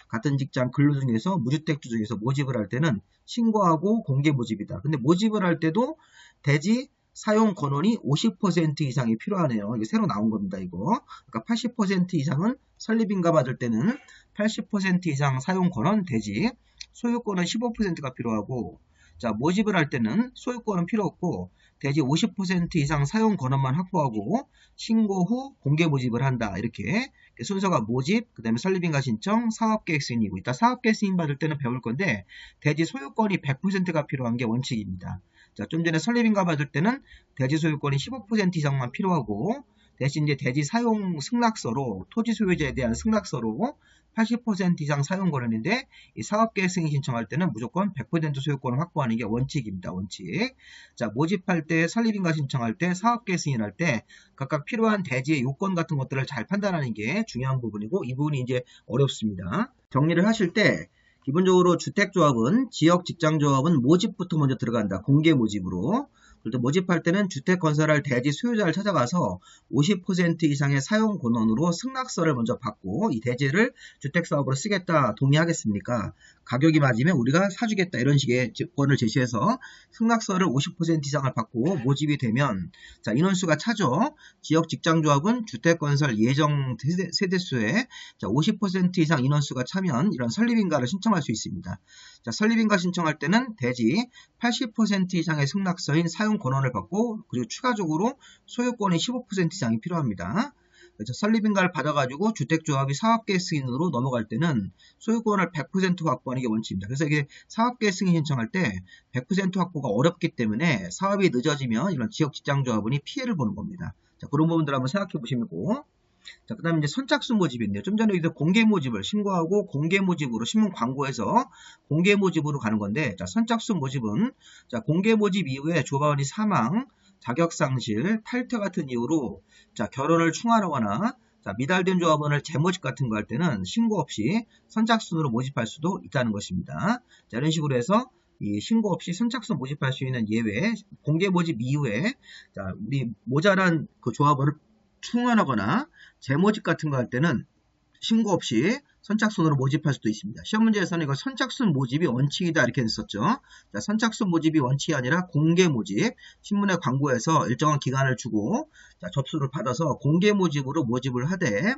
같은 직장 근로 중에서 무주택주 중에서 모집을 할 때는 신고하고 공개 모집이다. 근데 모집을 할 때도 대지 사용 권원이 50% 이상이 필요하네요. 이게 새로 나온 겁니다, 이거. 그러니까 80% 이상은 설립인가 받을 때는 80% 이상 사용 권원 대지, 소유권은 15%가 필요하고, 자, 모집을 할 때는 소유권은 필요 없고, 대지 50% 이상 사용 권한만 확보하고, 신고 후 공개 모집을 한다. 이렇게 순서가 모집, 그 다음에 설립인가 신청, 사업계획 승인이고, 이따 사업계획 승인 받을 때는 배울 건데, 대지 소유권이 100%가 필요한 게 원칙입니다. 자, 좀 전에 설립인가 받을 때는 대지 소유권이 15% 이상만 필요하고, 대신 이제 대지 사용 승낙서로, 토지 소유자에 대한 승낙서로 80% 이상 사용 권한인데, 이 사업계획 승인 신청할 때는 무조건 100% 소유권을 확보하는 게 원칙입니다. 원칙. 자, 모집할 때, 설립인가 신청할 때, 사업계획 승인할 때 각각 필요한 대지의 요건 같은 것들을 잘 판단하는 게 중요한 부분이고, 이 부분이 이제 어렵습니다. 정리를 하실 때 기본적으로 주택조합은, 지역 직장조합은 모집부터 먼저 들어간다. 공개 모집으로. 그래서 모집할 때는 주택 건설할 대지 소유자를 찾아가서 50% 이상의 사용 권원으로 승낙서를 먼저 받고, 이 대지를 주택사업으로 쓰겠다, 동의하겠습니까? 가격이 맞으면 우리가 사주겠다, 이런 식의 조건을 제시해서 승낙서를 50% 이상을 받고 모집이 되면, 자, 인원수가 차죠. 지역 직장조합은 주택건설 예정 세대수의 50% 이상 인원수가 차면 이런 설립인가를 신청할 수 있습니다. 자, 설립인가 신청할 때는 대지 80% 이상의 승낙서인 사용 권한을 받고, 그리고 추가적으로 소유권의 15% 이상이 필요합니다. 그래서 설립인가를 받아가지고 주택조합이 사업계획 승인으로 넘어갈 때는 소유권을 100% 확보하는 게 원칙입니다. 그래서 이게 사업계획 승인 신청할 때 100% 확보가 어렵기 때문에 사업이 늦어지면 이런 지역 직장조합원이 피해를 보는 겁니다. 자, 그런 부분들 한번 생각해 보시면 되고, 자, 그 다음에 이제 선착순 모집이 있네요. 좀 전에 공개 모집을 신고하고 공개 모집으로 신문 광고에서 공개 모집으로 가는 건데, 자, 선착순 모집은, 자, 공개 모집 이후에 조합원이 사망, 자격상실, 탈퇴 같은 이유로, 자, 결혼을 충하하거나, 자, 미달된 조합원을 재모집 같은 거 할 때는 신고 없이 선착순으로 모집할 수도 있다는 것입니다. 자, 이런 식으로 해서 이 신고 없이 선착순 모집할 수 있는 예외, 공개 모집 이후에, 자, 우리 모자란 그 조합원을 충원하거나 재모집 같은 거 할 때는 신고 없이 선착순으로 모집할 수도 있습니다. 시험 문제에서는 이거 선착순 모집이 원칙이다 이렇게 했었죠. 자, 선착순 모집이 원칙이 아니라 공개 모집, 신문에 광고해서 일정한 기간을 주고 자, 접수를 받아서 공개 모집으로 모집을 하되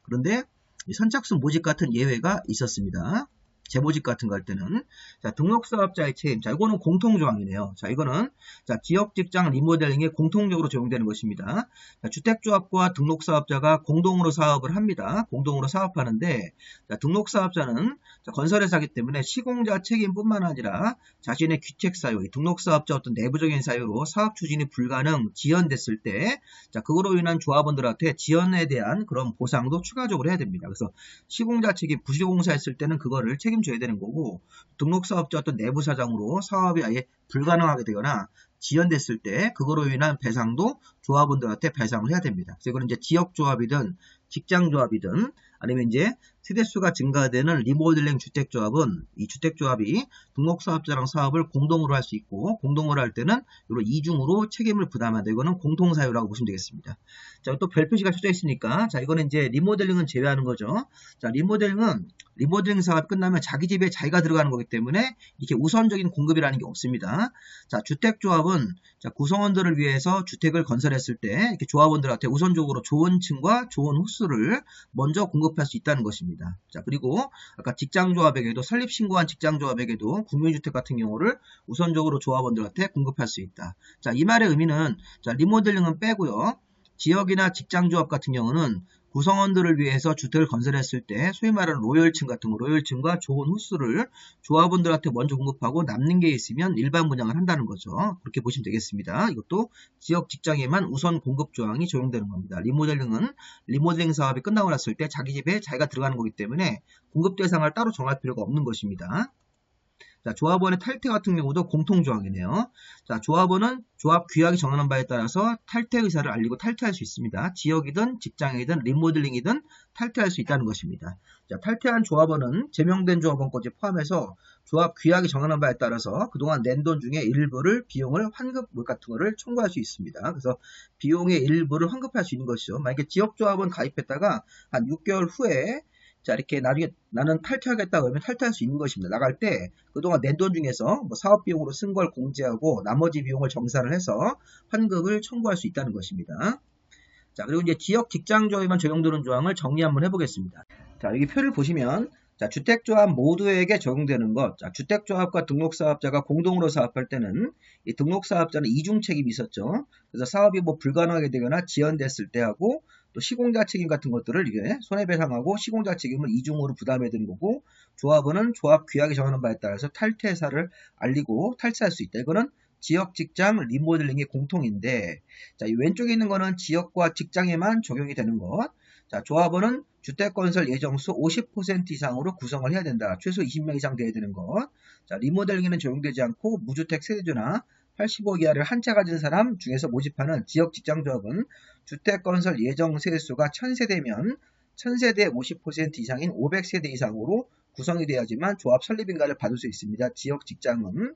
그런데 이 선착순 모집 같은 예외가 있었습니다. 재모집 같은 거 할 때는 자, 등록사업자의 책임. 자, 이거는 공통조항이네요. 자, 이거는 자, 지역직장 리모델링에 공통적으로 적용되는 것입니다. 자, 주택조합과 등록사업자가 공동으로 사업을 합니다. 공동으로 사업하는데 자, 등록사업자는 자, 건설회사이기 때문에 시공자 책임뿐만 아니라 자신의 귀책 사유, 등록사업자 어떤 내부적인 사유로 사업 추진이 불가능, 지연됐을 때 자, 그거로 인한 조합원들한테 지연에 대한 그런 보상도 추가적으로 해야 됩니다. 그래서 시공자 책임, 부실공사했을 때는 그거를 책임져야 되는 거고 등록사업자 어떤 내부 사정으로 사업이 아예 불가능하게 되거나 지연됐을 때 그거로 인한 배상도 조합원들한테 배상을 해야 됩니다. 그래서 이거는 이제 지역조합이든 직장조합이든 아니면 이제 세대수가 증가되는 리모델링 주택조합은 이 주택조합이 등록사업자랑 사업을 공동으로 할 수 있고 공동으로 할 때는 이런 이중으로 책임을 부담한다. 이거는 공통사유라고 보시면 되겠습니다. 자, 또 별표시가 쳐져 있으니까 자, 이거는 이제 리모델링은 제외하는 거죠. 자, 리모델링 사업이 끝나면 자기 집에 자기가 들어가는 거기 때문에 이렇게 우선적인 공급이라는 게 없습니다. 자, 주택조합은 자, 구성원들을 위해서 주택을 건설했을 때 이렇게 조합원들한테 우선적으로 좋은 층과 좋은 호수를 먼저 공급할 수 있다는 것입니다. 자, 그리고 아까 직장조합에게도 설립신고한 직장조합에게도 국민주택 같은 경우를 우선적으로 조합원들한테 공급할 수 있다. 자, 이 말의 의미는 자, 리모델링은 빼고요. 지역이나 직장조합 같은 경우는 구성원들을 위해서 주택을 건설했을 때 소위 말하는 로열층 같은 거, 로열층과 좋은 호수를 조합원들한테 먼저 공급하고 남는 게 있으면 일반 분양을 한다는 거죠. 그렇게 보시면 되겠습니다. 이것도 지역 직장에만 우선 공급 조항이 적용되는 겁니다. 리모델링은 리모델링 사업이 끝나고 났을 때 자기 집에 자기가 들어가는 거기 때문에 공급 대상을 따로 정할 필요가 없는 것입니다. 자, 조합원의 탈퇴 같은 경우도 공통조항이네요. 자, 조합원은 조합 규약이 정하는 바에 따라서 탈퇴 의사를 알리고 탈퇴할 수 있습니다. 지역이든 직장이든 리모델링이든 탈퇴할 수 있다는 것입니다. 자, 탈퇴한 조합원은 제명된 조합원까지 포함해서 조합 규약이 정하는 바에 따라서 그동안 낸 돈 중에 일부를 비용을 환급 같은 거를 청구할 수 있습니다. 그래서 비용의 일부를 환급할 수 있는 것이죠. 만약에 지역조합원 가입했다가 한 6개월 후에 자, 이렇게 나중에 나는 탈퇴하겠다 그러면 탈퇴할 수 있는 것입니다. 나갈 때 그동안 낸 돈 중에서 뭐 사업 비용으로 쓴 걸 공제하고 나머지 비용을 정산을 해서 환급을 청구할 수 있다는 것입니다. 자, 그리고 이제 지역 직장조합에만 적용되는 조항을 정리 한번 해보겠습니다. 자, 여기 표를 보시면 자, 주택조합 모두에게 적용되는 것. 자, 주택조합과 등록사업자가 공동으로 사업할 때는 이 등록사업자는 이중 책임이 있었죠. 그래서 사업이 뭐 불가능하게 되거나 지연됐을 때 하고 또 시공자 책임 같은 것들을 이게 손해배상하고 시공자 책임을 이중으로 부담해야 되는 거고 조합원은 조합 규약이 정하는 바에 따라서 탈퇴사를 알리고 탈퇴할 수 있다. 이거는 지역 직장 리모델링의 공통인데 자, 이 왼쪽에 있는 거는 지역과 직장에만 적용이 되는 것. 자, 조합원은 주택건설 예정수 50% 이상으로 구성을 해야 된다. 최소 20명 이상 돼야 되는 것. 자, 리모델링에는 적용되지 않고 무주택 세대주나 85 이하를 한 채 가진 사람 중에서 모집하는 지역 직장조합은 주택건설 예정 세대수가 1000세대면 1000세대 50% 이상인 500세대 이상으로 구성이 되어야지만 조합 설립인가를 받을 수 있습니다. 지역 직장은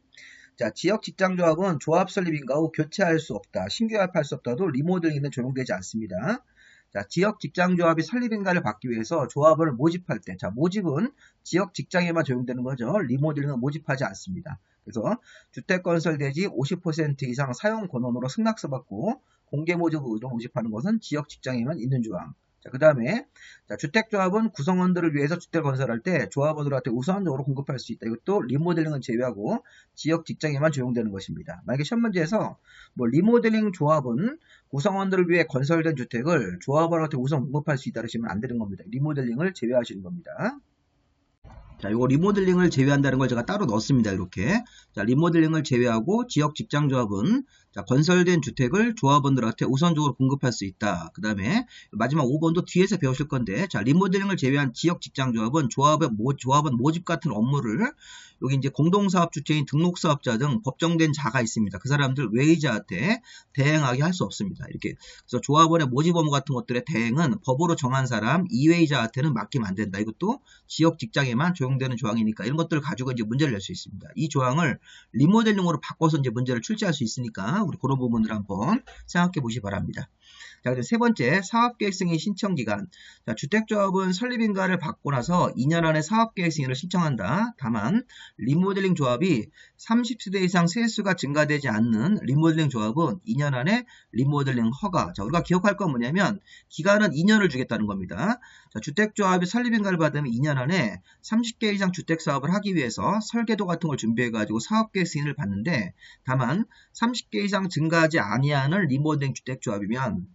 자, 지역 직장조합은 조합 설립인가 후 교체할 수 없다. 신규 가입할 수 없다도 리모델링에는 적용되지 않습니다. 자, 지역 직장조합이 설립인가를 받기 위해서 조합을 모집할 때, 자, 모집은 지역 직장에만 적용되는 거죠. 리모델링은 모집하지 않습니다. 그래서 주택건설대지 50% 이상 사용 권원으로 승낙서 받고 공개 모집으로 모집하는 것은 지역 직장에만 있는 조항. 자, 그 다음에 주택조합은 구성원들을 위해서 주택을 건설할 때 조합원들한테 우선적으로 공급할 수 있다. 이것도 리모델링은 제외하고 지역 직장에만 적용되는 것입니다. 만약에 시험 문제에서 뭐 리모델링 조합은 구성원들을 위해 건설된 주택을 조합원한테 우선 공급할 수 있다 그러시면 안 되는 겁니다. 리모델링을 제외하시는 겁니다. 자, 요거 리모델링을 제외한다는 걸 제가 따로 넣었습니다. 이렇게. 자, 리모델링을 제외하고 지역 직장조합은 자, 건설된 주택을 조합원들한테 우선적으로 공급할 수 있다. 그 다음에 마지막 5번도 뒤에서 배우실 건데 자, 리모델링을 제외한 지역 직장조합은 조합원 모집 같은 업무를 여기 이제 공동사업 주체인 등록사업자 등 법정된 자가 있습니다. 그 사람들 외의자한테 대행하게 할 수 없습니다. 이렇게 그래서 조합원의 모집 업무 같은 것들의 대행은 법으로 정한 사람 이외의자한테는 맡기면 안 된다. 이것도 지역 직장에만 적용되는 조항이니까 이런 것들을 가지고 이제 문제를 낼 수 있습니다. 이 조항을 리모델링으로 바꿔서 이제 문제를 출제할 수 있으니까 우리 그런 부분들 한번 생각해 보시기 바랍니다. 자, 그리고 세 번째, 사업계획 승인 신청기간. 자, 주택조합은 설립인가를 받고 나서 2년 안에 사업계획 승인을 신청한다. 다만 리모델링 조합이 30세대 이상 세수가 증가되지 않는 리모델링 조합은 2년 안에 리모델링 허가. 자, 우리가 기억할 건 뭐냐면 기간은 2년을 주겠다는 겁니다. 자, 주택조합이 설립인가를 받으면 2년 안에 30개 이상 주택사업을 하기 위해서 설계도 같은 걸 준비해가지고 사업계획 승인을 받는데, 다만 30개 이상 증가하지 아니하는 리모델링 주택조합이면,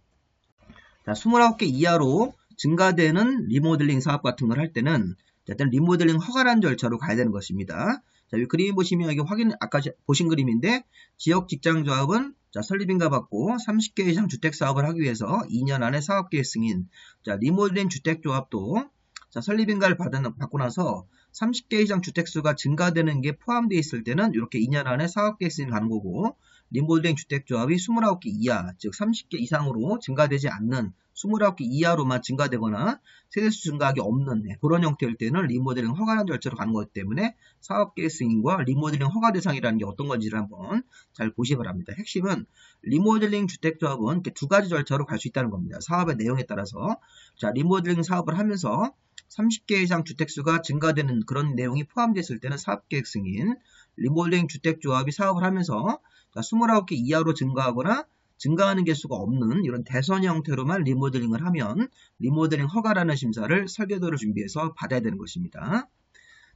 자, 29개 이하로 증가되는 리모델링 사업 같은 걸 할 때는 일단 리모델링 허가라는 절차로 가야 되는 것입니다. 자, 이 그림 보시면 여기 아까 보신 그림인데, 지역 직장조합은 자, 설립인가 받고 30개 이상 주택사업을 하기 위해서 2년 안에 사업계획 승인. 자, 리모델링 주택조합도 자, 설립인가를 받고 나서 30개 이상 주택수가 증가되는 게 포함되어 있을 때는 이렇게 2년 안에 사업계획 승인 가는 거고, 리모델링 주택조합이 29개 이하, 즉 30개 이상으로 증가되지 않는 29개 이하로만 증가되거나 세대수 증가하기 없는 그런 형태일 때는 리모델링 허가라는 절차로 가는 거기 때문에 사업계획 승인과 리모델링 허가 대상이라는 게 어떤 건지를 한번 잘 보시기 바랍니다. 핵심은 리모델링 주택조합은 이렇게 두 가지 절차로 갈 수 있다는 겁니다. 사업의 내용에 따라서. 자, 리모델링 사업을 하면서 30개 이상 주택수가 증가되는 그런 내용이 포함됐을 때는 사업계획 승인, 리모델링 주택조합이 사업을 하면서 29개 이하로 증가하거나 증가하는 개수가 없는 이런 대선 형태로만 리모델링을 하면 리모델링 허가라는 심사를 설계도를 준비해서 받아야 되는 것입니다.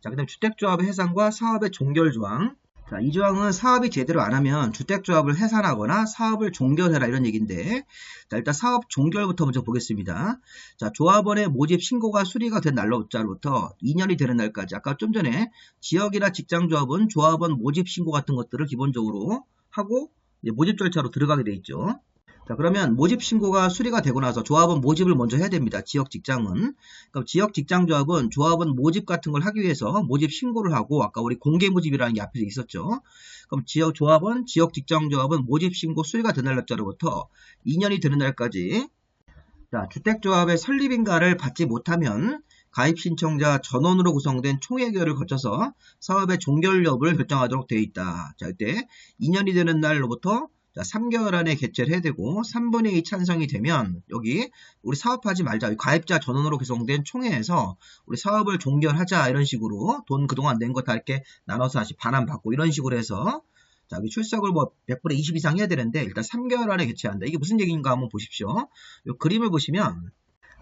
자, 그 다음 주택조합의 해산과 사업의 종결 조항. 자, 이 조항은 사업이 제대로 안 하면 주택조합을 해산하거나 사업을 종결해라 이런 얘기인데, 자, 일단 사업 종결부터 먼저 보겠습니다. 자, 조합원의 모집 신고가 수리가 된 날로부터 2년이 되는 날까지, 아까 좀 전에 지역이나 직장조합은 조합원 모집 신고 같은 것들을 기본적으로 하고 이제 모집 절차로 들어가게 돼 있죠. 자, 그러면 모집 신고가 수리가 되고 나서 조합원 모집을 먼저 해야 됩니다. 지역 직장은. 그럼 지역 직장 조합은 조합원 모집 같은 걸 하기 위해서 모집 신고를 하고, 아까 우리 공개 모집이라는 게 앞에서 있었죠. 그럼 지역 조합원, 지역 직장 조합은 모집 신고 수리가 된 날로부터 2년이 되는 날까지, 자, 주택조합의 설립인가를 받지 못하면 가입 신청자 전원으로 구성된 총회의결을 거쳐서 사업의 종결 여부를 결정하도록 되어 있다. 자, 이때 2년이 되는 날로부터 자, 3개월 안에 개최를 해야 되고 3분의 2 찬성이 되면 여기 우리 사업하지 말자. 가입자 전원으로 구성된 총회에서 우리 사업을 종결하자 이런 식으로 돈 그동안 낸 거 다 이렇게 나눠서 다시 반환받고 이런 식으로 해서 자, 여기 출석을 뭐 100분의 20 이상 해야 되는데 일단 3개월 안에 개최한다. 이게 무슨 얘기인가 한번 보십시오. 이 그림을 보시면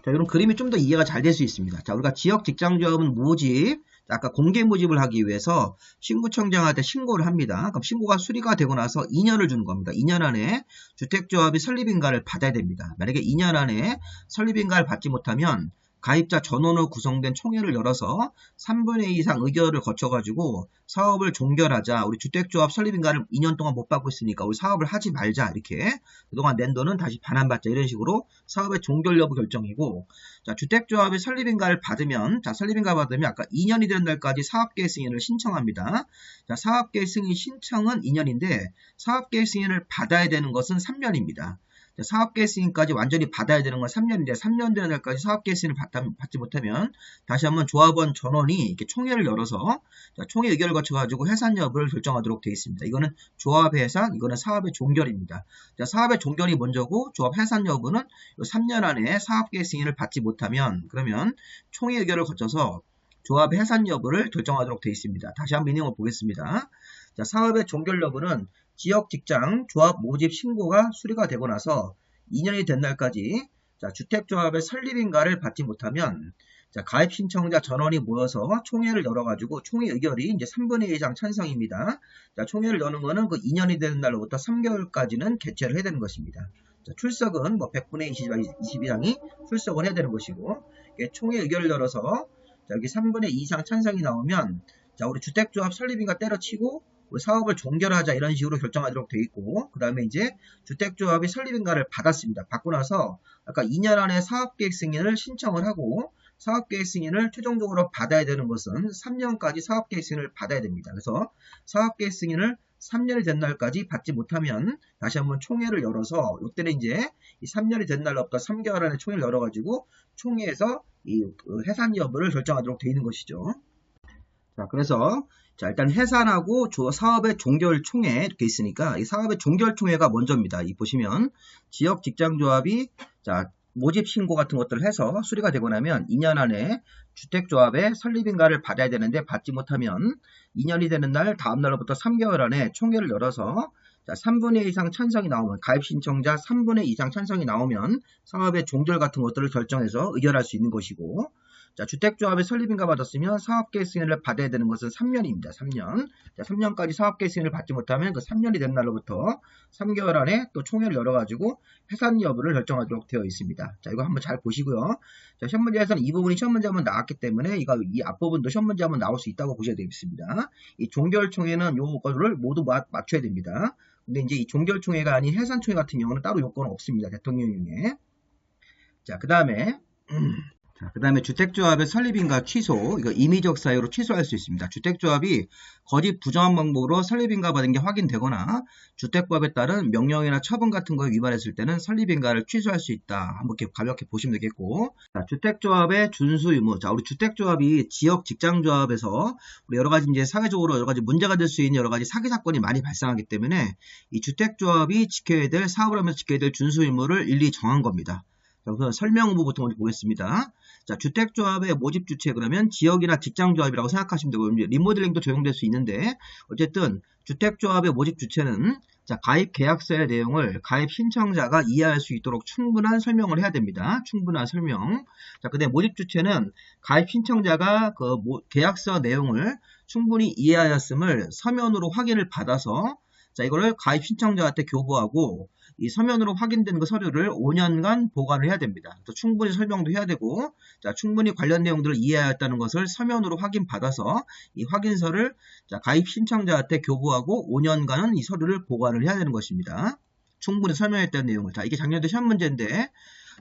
자, 이런 그림이 좀 더 이해가 잘 될 수 있습니다. 자, 우리가 지역 직장조합은 모집, 아까 공개 모집을 하기 위해서 신구청장한테 신고를 합니다. 그럼 신고가 수리가 되고 나서 2년을 주는 겁니다. 2년 안에 주택조합이 설립인가를 받아야 됩니다. 만약에 2년 안에 설립인가를 받지 못하면 가입자 전원으로 구성된 총회를 열어서 3분의 2 이상 의결을 거쳐가지고 사업을 종결하자. 우리 주택조합 설립인가를 2년 동안 못 받고 있으니까 우리 사업을 하지 말자. 이렇게 그동안 낸 돈은 다시 반환받자. 이런 식으로 사업의 종결 여부 결정이고, 자, 주택조합의 설립인가를 받으면, 자, 설립인가 받으면 아까 2년이 되는 날까지 사업계획 승인을 신청합니다. 자, 사업계획 승인 신청은 2년인데 사업계획 승인을 받아야 되는 것은 3년입니다. 사업계획 승인까지 완전히 받아야 되는 건 3년인데 3년 되는 날까지 사업계획 승인을 받지 못하면 다시 한번 조합원 전원이 이렇게 총회를 열어서 총회 의결을 거쳐가지고 해산 여부를 결정하도록 되어 있습니다. 이거는 조합의 해산, 이거는 사업의 종결입니다. 자, 사업의 종결이 먼저고 조합 해산 여부는 3년 안에 사업계획 승인을 받지 못하면 그러면 총회 의결을 거쳐서 조합의 해산 여부를 결정하도록 되어 있습니다. 다시 한번 내용을 보겠습니다. 자, 사업의 종결 여부는 지역 직장 조합 모집 신고가 수리가 되고 나서 2년이 된 날까지 자, 주택조합의 설립인가를 받지 못하면 자, 가입 신청자 전원이 모여서 총회를 열어가지고 총회 의결이 이제 3분의 2 이상 찬성입니다. 자, 총회를 여는 거는 그 2년이 되는 날로부터 3개월까지는 개최를 해야 되는 것입니다. 자, 출석은 뭐 100분의 20 이상이 출석을 해야 되는 것이고, 총회 의결을 열어서 자, 여기 3분의 2 이상 찬성이 나오면 자, 우리 주택조합 설립인가 때려치고 우리 사업을 종결하자 이런 식으로 결정하도록 되어 있고, 그 다음에 이제 주택조합이 설립인가를 받았습니다. 받고 나서 아까 2년 안에 사업계획 승인을 신청을 하고 사업계획 승인을 최종적으로 받아야 되는 것은 3년까지 사업계획 승인을 받아야 됩니다. 그래서 사업계획 승인을 3년이 된 날까지 받지 못하면 다시 한번 총회를 열어서 이때는 이제 이 3년이 된 날로부터 3개월 안에 총회를 열어가지고 총회에서 이 해산 여부를 결정하도록 되어 있는 것이죠. 자, 그래서 자, 일단 해산하고 사업의 종결총회 이렇게 있으니까 이 사업의 종결총회가 먼저입니다. 이 보시면 지역 직장조합이 자, 모집 신고 같은 것들을 해서 수리가 되고 나면 2년 안에 주택조합의 설립인가를 받아야 되는데 받지 못하면 2년이 되는 날 다음 날로부터 3개월 안에 총회를 열어서 자, 3분의 2 이상 찬성이 나오면 가입 신청자 3분의 2 이상 찬성이 나오면 사업의 종결 같은 것들을 결정해서 의결할 수 있는 것이고 자, 주택조합의 설립인가 받았으면 사업계획 승인을 받아야 되는 것은 3년입니다. 3년. 자, 3년까지 사업계획 승인을 받지 못하면 그 3년이 된 날로부터 3개월 안에 또 총회를 열어가지고 해산 여부를 결정하도록 되어 있습니다. 자, 이거 한번 잘 보시고요. 자, 시험 문제에서는 이 부분이 시험 문제 한번 나왔기 때문에 이 앞부분도 시험 문제 한번 나올 수 있다고 보셔야 되겠습니다. 이 종결총회는 요거를 모두 맞춰야 됩니다. 근데 이제 이 종결총회가 아닌 해산총회 같은 경우는 따로 요건은 없습니다. 대통령령에. 자, 그 다음에 주택조합의 설립인가 취소, 이거 임의적 사유로 취소할 수 있습니다. 주택조합이 거짓 부정한 방법으로 설립인가 받은 게 확인되거나 주택법에 따른 명령이나 처분 같은 거에 위반했을 때는 설립인가를 취소할 수 있다. 한번 이렇게 가볍게 보시면 되겠고, 자, 주택조합의 준수 의무. 자, 우리 주택조합이 지역 직장조합에서 우리 여러 가지 이제 사회적으로 여러 가지 문제가 될 수 있는 여러 가지 사기 사건이 많이 발생하기 때문에 이 주택조합이 지켜야 될 사업을 하면서 지켜야 될 준수 의무를 일일이 정한 겁니다. 자, 우선 설명 의무부터 먼저 보겠습니다. 자, 주택조합의 모집 주체 그러면 지역이나 직장조합이라고 생각하시면 되고 리모델링도 적용될 수 있는데 어쨌든 주택조합의 모집 주체는 자, 가입 계약서의 내용을 가입 신청자가 이해할 수 있도록 충분한 설명을 해야 됩니다. 충분한 설명. 자, 근데 모집 주체는 가입 신청자가 그 계약서 내용을 충분히 이해하였음을 서면으로 확인을 받아서 자, 이거를 가입 신청자한테 교부하고 이 서면으로 확인된 그 서류를 5년간 보관을 해야 됩니다. 또 충분히 설명도 해야 되고, 자, 충분히 관련 내용들을 이해하였다는 것을 서면으로 확인받아서 이 확인서를 자, 가입 신청자한테 교부하고 5년간은 이 서류를 보관을 해야 되는 것입니다. 충분히 설명했다는 내용을. 자, 이게 작년도 시험 문제인데,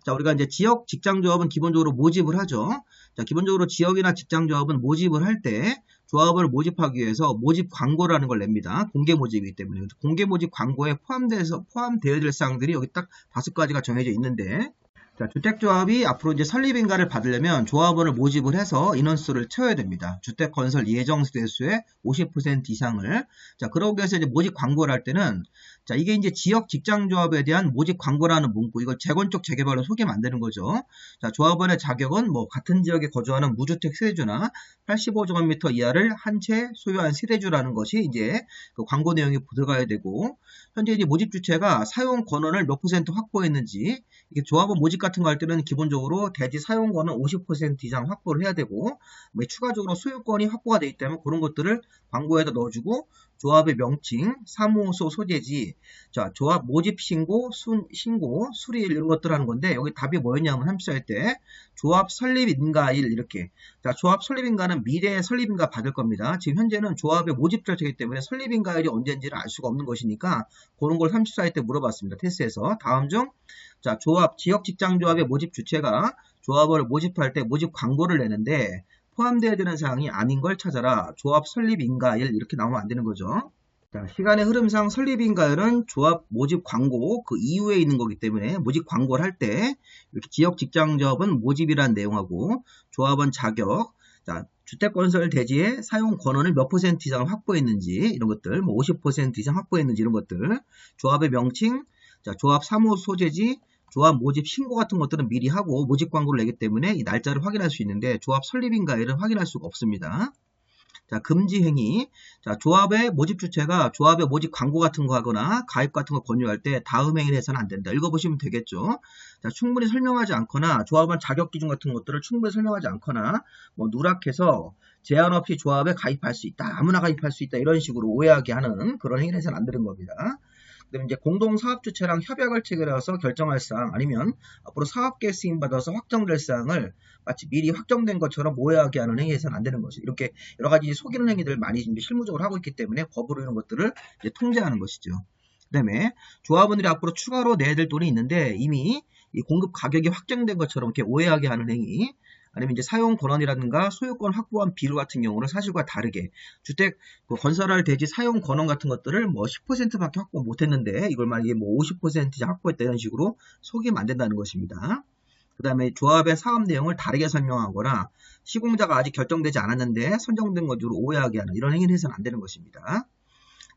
자, 우리가 이제 지역 직장조합은 기본적으로 모집을 하죠. 자, 기본적으로 지역이나 직장조합은 모집을 할 때 조합을 모집하기 위해서 모집 광고라는 걸 냅니다. 공개 모집이기 때문에. 공개 모집 광고에 포함되어야 될 사항들이 여기 딱 5가지가 정해져 있는데, 자, 주택조합이 앞으로 이제 설립인가를 받으려면 조합원을 모집을 해서 인원수를 채워야 됩니다. 주택건설 예정 세대수의 50% 이상을. 자, 그러기 위해서 이제 모집 광고를 할 때는, 자, 이게 이제 지역 직장조합에 대한 모집 광고라는 문구, 이걸 재건축 재개발로 소개하면 안 되는 거죠. 자, 조합원의 자격은 뭐 같은 지역에 거주하는 무주택 세대주나 85제곱미터 이하를 한 채 소유한 세대주라는 것이 이제 그 광고 내용이 들어가야 되고, 현재 이제 모집 주체가 사용 권한을 몇 % 확보했는지, 이게 조합원 모집 같은 거 할 때는 기본적으로 대지 사용권은 50% 이상 확보를 해야 되고, 뭐 추가적으로 소유권이 확보가 되어 있다면 그런 것들을 광고에다 넣어주고, 조합의 명칭, 사무소 소재지, 자, 조합 모집 신고, 수리일 이런 것들 하는 건데, 여기 답이 뭐였냐면 34일 때 조합 설립인가일 이렇게. 자, 조합 설립인가는 미래에 설립인가 받을 겁니다. 지금 현재는 조합의 모집 절차이기 때문에 설립인가일이 언제인지를 알 수가 없는 것이니까 그런 걸 34일 때 물어봤습니다. 테스트에서. 다음 중 자, 지역 직장조합의 모집 주체가 조합을 모집할 때 모집 광고를 내는데 포함되어야 되는 사항이 아닌 걸 찾아라. 조합 설립인가일 이렇게 나오면 안 되는 거죠. 자, 시간의 흐름상 설립인가일은 조합 모집 광고 그 이후에 있는 거기 때문에 모집 광고를 할 때 이렇게 지역 직장조합은 모집이란 내용하고 조합원 자격, 자, 주택건설 대지의 사용 권한을 몇 % 이상 확보했는지 이런 것들, 뭐 50% 이상 확보했는지 이런 것들, 조합의 명칭, 자, 조합 사무 소재지, 조합 모집 신고 같은 것들은 미리 하고 모집 광고를 내기 때문에 이 날짜를 확인할 수 있는데 조합 설립인가일은 확인할 수가 없습니다. 자, 금지 행위. 자, 조합의 모집 주체가 조합의 모집 광고 같은 거 하거나 가입 같은 거 권유할 때 다음 행위를 해서는 안 된다. 읽어보시면 되겠죠. 자, 충분히 설명하지 않거나 조합원 자격 기준 같은 것들을 충분히 설명하지 않거나 뭐 누락해서 제한 없이 조합에 가입할 수 있다. 아무나 가입할 수 있다. 이런 식으로 오해하게 하는 그런 행위를 해서는 안 되는 겁니다. 그다음에 이제 공동사업주체랑 협약을 체결해서 결정할 사항 아니면 앞으로 사업계획 승인받아서 확정될 사항을 마치 미리 확정된 것처럼 오해하게 하는 행위에서는 안 되는 거죠. 이렇게 여러 가지 속이는 행위들을 많이 이제 실무적으로 하고 있기 때문에 법으로 이런 것들을 이제 통제하는 것이죠. 그다음에 조합원들이 앞으로 추가로 내야 될 돈이 있는데 이미 이 공급 가격이 확정된 것처럼 이렇게 오해하게 하는 행위. 아니면 이제 사용 권한이라든가 소유권 확보한 비율 같은 경우는 사실과 다르게 주택 건설할 대지 사용 권한 같은 것들을 뭐 10%밖에 확보 못했는데 이걸 만약에 뭐 50% 이상 확보했다 이런 식으로 속이면 안 된다는 것입니다. 그 다음에 조합의 사업 내용을 다르게 설명하거나 시공자가 아직 결정되지 않았는데 선정된 것으로 오해하게 하는 이런 행위를 해서는 안 되는 것입니다.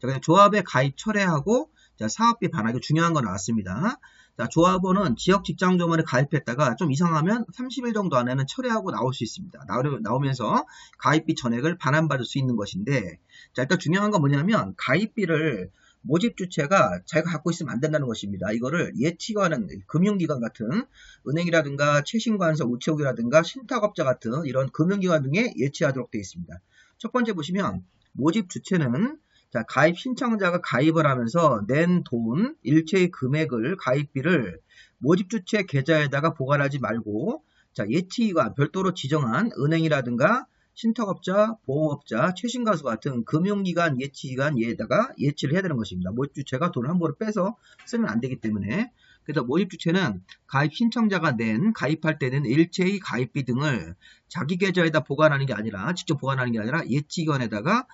자, 그냥 조합에 가입 철회하고 자, 사업비 반환이 중요한 거 나왔습니다. 자, 조합원은 지역 직장조합원에 가입했다가 좀 이상하면 30일 정도 안에는 철회하고 나올 수 있습니다. 나오면서 가입비 전액을 반환받을 수 있는 것인데, 자, 일단 중요한 건 뭐냐면 가입비를 모집 주체가 자기가 갖고 있으면 안 된다는 것입니다. 이거를 예치관은 금융기관 같은 은행이라든가 최신관서 우체국이라든가 신탁업자 같은 이런 금융기관 등에 예치하도록 되어 있습니다. 첫 번째 보시면 모집 주체는 자, 가입 신청자가 가입을 하면서 낸 돈, 일체의 금액을 가입비를 모집 주체 계좌에다가 보관하지 말고 자, 예치기관 별도로 지정한 은행이라든가 신탁업자, 보험업자, 최신가수 같은 금융기관, 예치기관 얘에다가 예치를 해야 되는 것입니다. 모집 주체가 돈을 함부로 빼서 쓰면 안 되기 때문에 그래서 모집 주체는 가입 신청자가 낸 가입할 때는 일체의 가입비 등을 자기 계좌에다 보관하는 게 아니라 직접 보관하는 게 아니라 예치기관에다가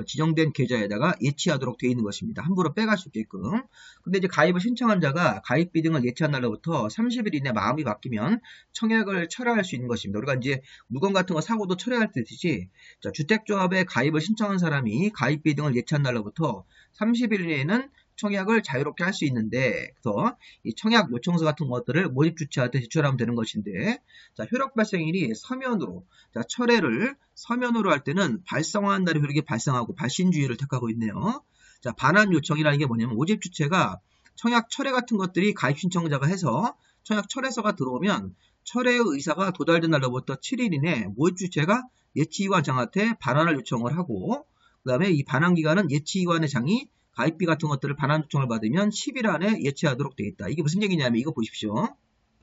지정된 계좌에다가 예치하도록 되어 있는 것입니다. 함부로 빼갈 수 있게끔. 근데 이제 가입을 신청한 자가 가입비 등을 예치한 날로부터 30일 이내 마음이 바뀌면 청약을 철회할 수 있는 것입니다. 우리가 이제 물건 같은 거 사고도 철회할 듯이 주택조합에 가입을 신청한 사람이 가입비 등을 예치한 날로부터 30일 이내에는 청약을 자유롭게 할 수 있는데, 그래서 이 청약 요청서 같은 것들을 모집 주체한테 제출하면 되는 것인데, 자, 효력 발생일이 서면으로, 자, 철회를 서면으로 할 때는 발송한 날에 효력이 발생하고 발신주의를 택하고 있네요. 자, 반환 요청이라는 게 뭐냐면 모집 주체가 청약 철회 같은 것들이 가입 신청자가 해서 청약 철회서가 들어오면 철회의 의사가 도달된 날로부터 7일 이내 모집 주체가 예치기관 장한테 반환을 요청을 하고, 그 다음에 이 반환 기간은 예치기관의 장이 가입비 같은 것들을 반환 요청을 받으면 10일 안에 예치하도록 되어 있다. 이게 무슨 얘기냐면 이거 보십시오.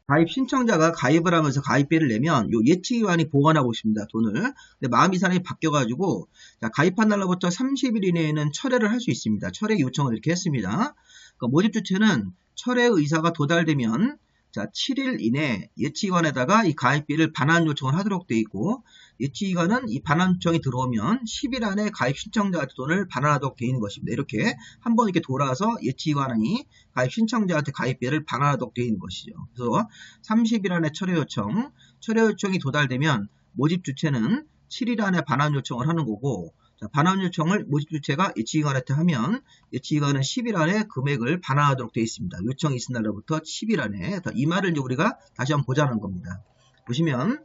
가입 신청자가 가입을 하면서 가입비를 내면 요 예치기관이 보관하고 있습니다. 돈을. 근데 마음이 사람이 바뀌어가지고 자, 가입한 날로부터 30일 이내에는 철회를 할 수 있습니다. 철회 요청을 이렇게 했습니다. 그러니까 모집 주체는 철회 의사가 도달되면 자, 7일 이내 예치기관에다가 이 가입비를 반환 요청을 하도록 되어 있고 예치기관은 이 반환 요청이 들어오면 10일 안에 가입 신청자한테 돈을 반환하도록 되어 있는 것입니다. 이렇게 한번 이렇게 돌아서 예치기관이 가입 신청자한테 가입비를 반환하도록 되어 있는 것이죠. 그래서 30일 안에 철회 요청이 도달되면 모집 주체는 7일 안에 반환 요청을 하는 거고 자, 반환 요청을 모집 주체가 예치기관한테 하면 예치기관은 10일 안에 금액을 반환하도록 되어 있습니다. 요청이 있은 날로부터 10일 안에 이 말을 이제 우리가 다시 한번 보자는 겁니다. 보시면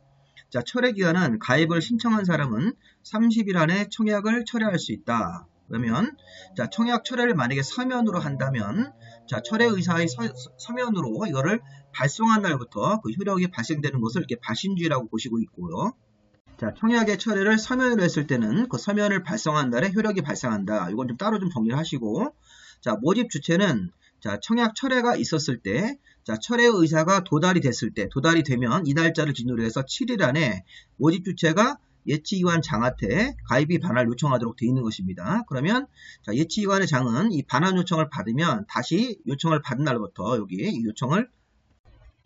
자, 철회 기간은 가입을 신청한 사람은 30일 안에 청약을 철회할 수 있다. 그러면 자, 청약 철회를 만약에 서면으로 한다면 자, 철회 의사의 서면으로 이거를 발송한 날부터 그 효력이 발생되는 것을 이렇게 발신주의라고 보시고 있고요. 자, 청약의 철회를 서면으로 했을 때는 그 서면을 발송한 날에 효력이 발생한다. 이건 좀 따로 좀 정리를 하시고 자, 모집 주체는 자, 청약 철회가 있었을 때 자, 철회 의사가 도달이 되면 이 날짜를 기준으로 해서 7일 안에 모집 주체가 예치기관 장한테 가입비 반환을 요청하도록 되어 있는 것입니다. 그러면 자, 예치기관의 장은 이 반환 요청을 받으면 다시 요청을 받은 날부터 여기 요청을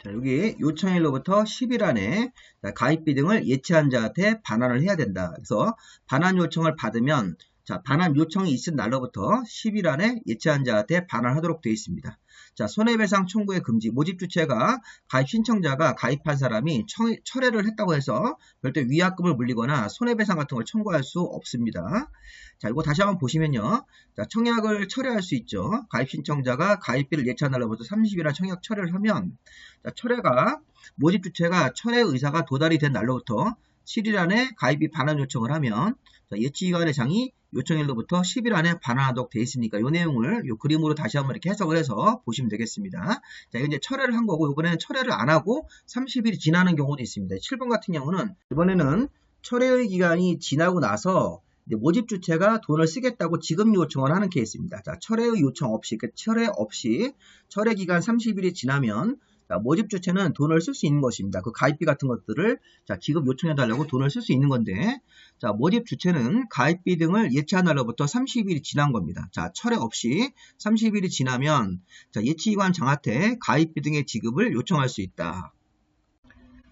자, 여기 요청일로부터 10일 안에 가입비 등을 예치한 자한테 반환을 해야 된다. 그래서 반환 요청을 받으면 자, 반환 요청이 있은 날로부터 10일 안에 예치한 자한테 반환하도록 되어 있습니다. 자, 손해배상 청구의 금지. 모집 주체가 가입 신청자가 가입한 사람이 철회를 했다고 해서 별도 위약금을 물리거나 손해배상 같은 걸 청구할 수 없습니다. 자, 이거 다시 한번 보시면요. 자, 청약을 철회할 수 있죠. 가입 신청자가 가입비를 예치한 날로부터 30일 안 청약 철회를 하면 자, 철회가 모집 주체가 철회 의사가 도달이 된 날로부터 7일 안에 가입비 반환 요청을 하면 자, 예치기관의 장이 요청일로부터 10일 안에 반환하도록 되어 있으니까 이 내용을 이 그림으로 다시 한번 이렇게 해석을 해서 보시면 되겠습니다. 자, 이거 이제 철회를 한 거고 이번에는 철회를 안 하고 30일이 지나는 경우도 있습니다. 7번 같은 경우는 이번에는 철회의 기간이 지나고 나서 모집 주체가 돈을 쓰겠다고 지급 요청을 하는 케이스입니다. 자, 철회의 요청 없이, 철회 기간 30일이 지나면 자, 모집 주체는 돈을 쓸 수 있는 것입니다. 그 가입비 같은 것들을 자, 지급 요청해달라고 돈을 쓸 수 있는 건데 자, 모집 주체는 가입비 등을 예치한 날로부터 30일이 지난 겁니다. 자, 철회 없이 30일이 지나면 자, 예치기관 장한테 가입비 등의 지급을 요청할 수 있다.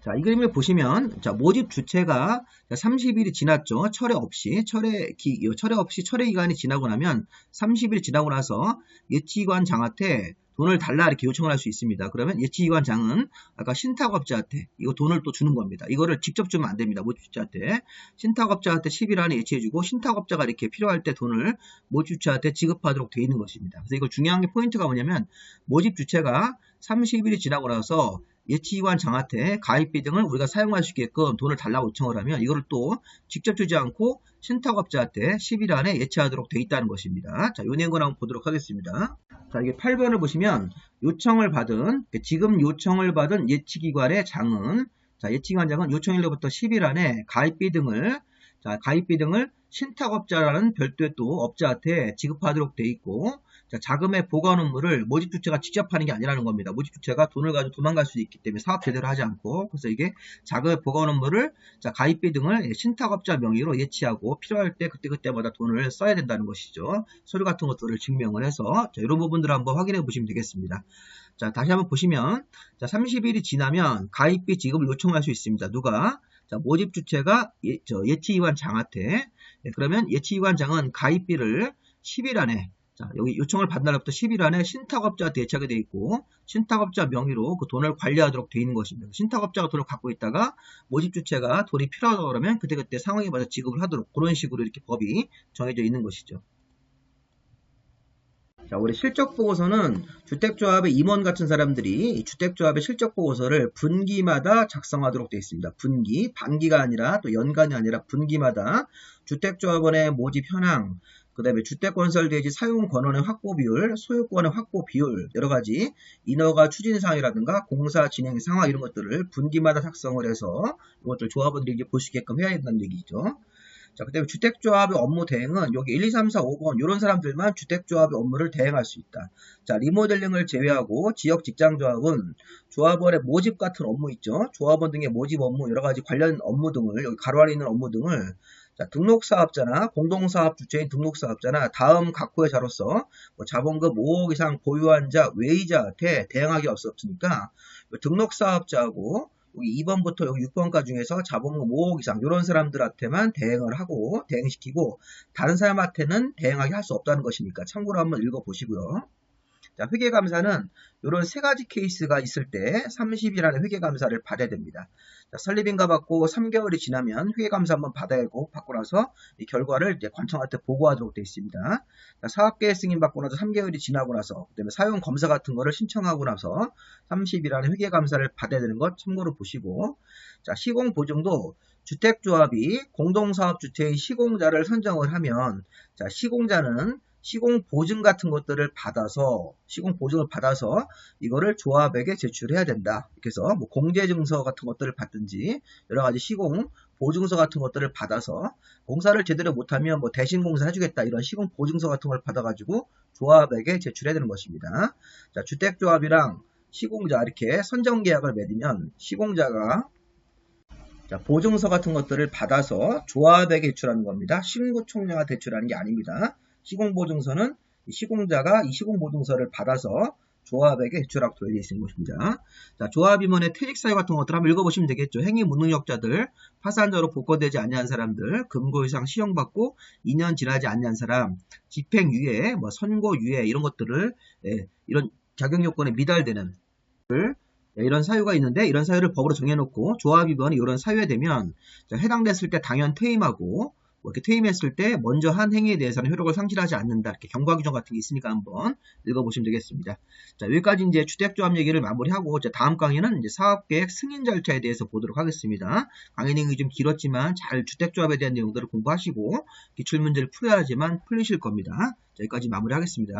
자, 이 그림을 보시면 자, 모집 주체가 30일이 지났죠. 철회 없이 철회 기간이 지나고 나면 30일이 지나고 나서 예치기관 장한테 돈을 달라 이렇게 요청을 할 수 있습니다. 그러면 예치기관장은 아까 신탁업자한테 이거 돈을 또 주는 겁니다. 이거를 직접 주면 안 됩니다. 모집주체한테. 신탁업자한테 10일 안에 예치해주고 신탁업자가 이렇게 필요할 때 돈을 모집주체한테 지급하도록 되어 있는 것입니다. 그래서 이거 중요한 게 포인트가 뭐냐면 모집주체가 30일이 지나고 나서 예치기관장한테 가입비 등을 우리가 사용할 수 있게끔 돈을 달라고 요청을 하면 이거를 또 직접 주지 않고 신탁업자한테 10일 안에 예치하도록 되어 있다는 것입니다. 자, 요 내용을 한번 보도록 하겠습니다. 자, 이게 8번을 보시면 지금 요청을 받은 예치기관의 장은 자, 예치기관장은 요청일로부터 10일 안에 가입비 등을 신탁업자라는 별도의 또 업자한테 지급하도록 되어 있고 자, 자금의 보관 업무를 모집주체가 직접 하는 게 아니라는 겁니다. 모집주체가 돈을 가지고 도망갈 수 있기 때문에 사업 제대로 하지 않고 그래서 이게 자금의 보관 업무를 자, 가입비 등을 신탁업자 명의로 예치하고 필요할 때 그때마다 돈을 써야 된다는 것이죠. 서류 같은 것들을 증명을 해서 자, 이런 부분들을 한번 확인해 보시면 되겠습니다. 자, 다시 한번 보시면 자, 30일이 지나면 가입비 지급을 요청할 수 있습니다. 누가? 자, 모집주체가 예치기관장한테 그러면 예치기관장은 가입비를 10일 안에 자, 여기 요청을 받은 날부터 10일 안에 신탁업자한테 예치하게 되어 있고 신탁업자 명의로 그 돈을 관리하도록 되어 있는 것입니다. 신탁업자가 돈을 갖고 있다가 모집주체가 돈이 필요하다고 그러면 그때 상황에 맞춰 지급을 하도록 그런 식으로 이렇게 법이 정해져 있는 것이죠. 자, 우리 실적보고서는 주택조합의 임원 같은 사람들이 이 주택조합의 실적보고서를 분기마다 작성하도록 되어 있습니다. 분기, 반기가 아니라 또 연간이 아니라 분기마다 주택조합원의 모집 현황, 그 다음에 주택건설대지 사용권원의 확보 비율, 소유권의 확보 비율, 여러가지 인허가 추진사항이라든가 공사 진행 상황 이런 것들을 분기마다 작성을 해서 이것들 조합원들이 이제 볼 수 있게끔 해야 된다는 얘기죠. 자, 그 다음에 주택조합의 업무 대행은 여기 1, 2, 3, 4, 5번 이런 사람들만 주택조합의 업무를 대행할 수 있다. 자, 리모델링을 제외하고 지역 직장조합은 조합원의 모집 같은 업무 있죠. 조합원 등의 모집 업무 여러가지 관련 업무 등을 여기 가로 아래 있는 업무 등을 자, 등록사업자나 공동사업 주체인 등록사업자나 다음 각호의 자로서 뭐 자본금 5억 이상 보유한 자 외의자한테 대행하기 없었으니까 등록사업자하고 여기 2번부터 여기 6번까지 중에서 자본금 5억 이상 이런 사람들한테만 대행을 하고 대행시키고 다른 사람한테는 대행하게 할 수 없다는 것이니까 참고로 한번 읽어보시고요. 자, 회계감사는 이런 세 가지 케이스가 있을 때 30일 안에 회계감사를 받아야 됩니다. 자, 설립인가 받고 3개월이 지나면 회계감사 한번 받고 나서 이 결과를 이제 관청한테 보고하도록 되어 있습니다. 자, 사업계획 승인 받고 나서 3개월이 지나고 나서 그다음에 사용검사 같은 거를 신청하고 나서 30일 안에 회계감사를 받아야 되는 것 참고로 보시고 자, 시공보증도 주택조합이 공동사업주체의 시공자를 선정을 하면 자, 시공자는 시공보증 같은 것들을 받아서 시공보증을 받아서 이거를 조합에게 제출해야 된다. 이렇게 해서 뭐 공제증서 같은 것들을 받든지 여러가지 시공보증서 같은 것들을 받아서 공사를 제대로 못하면 뭐 대신 공사 해주겠다 이런 시공보증서 같은 걸 받아가지고 조합에게 제출해야 되는 것입니다. 자, 주택조합이랑 시공자 이렇게 선정계약을 맺으면 시공자가 자, 보증서 같은 것들을 받아서 조합에게 제출하는 겁니다. 신구총장한테 제출하는 게 아닙니다. 시공보증서는 시공자가 이 시공보증서를 받아서 조합에게 제출하고 되어 있는 것입니다. 자, 조합임원의 퇴직사유 같은 것들 한번 읽어보시면 되겠죠. 행위 무능력자들, 파산자로 복권되지 않는 사람들, 금고 이상 시형받고 2년 지나지 않는 사람, 집행유예, 뭐 선고유예 이런 것들을 이런 자격요건에 미달되는 이런 사유가 있는데 이런 사유를 법으로 정해놓고 조합위원이 이런 사유에 되면 해당됐을 때 당연 퇴임하고 뭐 이렇게 퇴임했을 때 먼저 한 행위에 대해서는 효력을 상실하지 않는다. 이렇게 경과 규정 같은 게 있으니까 한번 읽어보시면 되겠습니다. 자, 여기까지 이제 주택조합 얘기를 마무리하고 이제 다음 강의는 이제 사업계획 승인 절차에 대해서 보도록 하겠습니다. 강의 내용이 좀 길었지만 잘 주택조합에 대한 내용들을 공부하시고 기출문제를 풀어야 하지만 풀리실 겁니다. 자, 여기까지 마무리하겠습니다.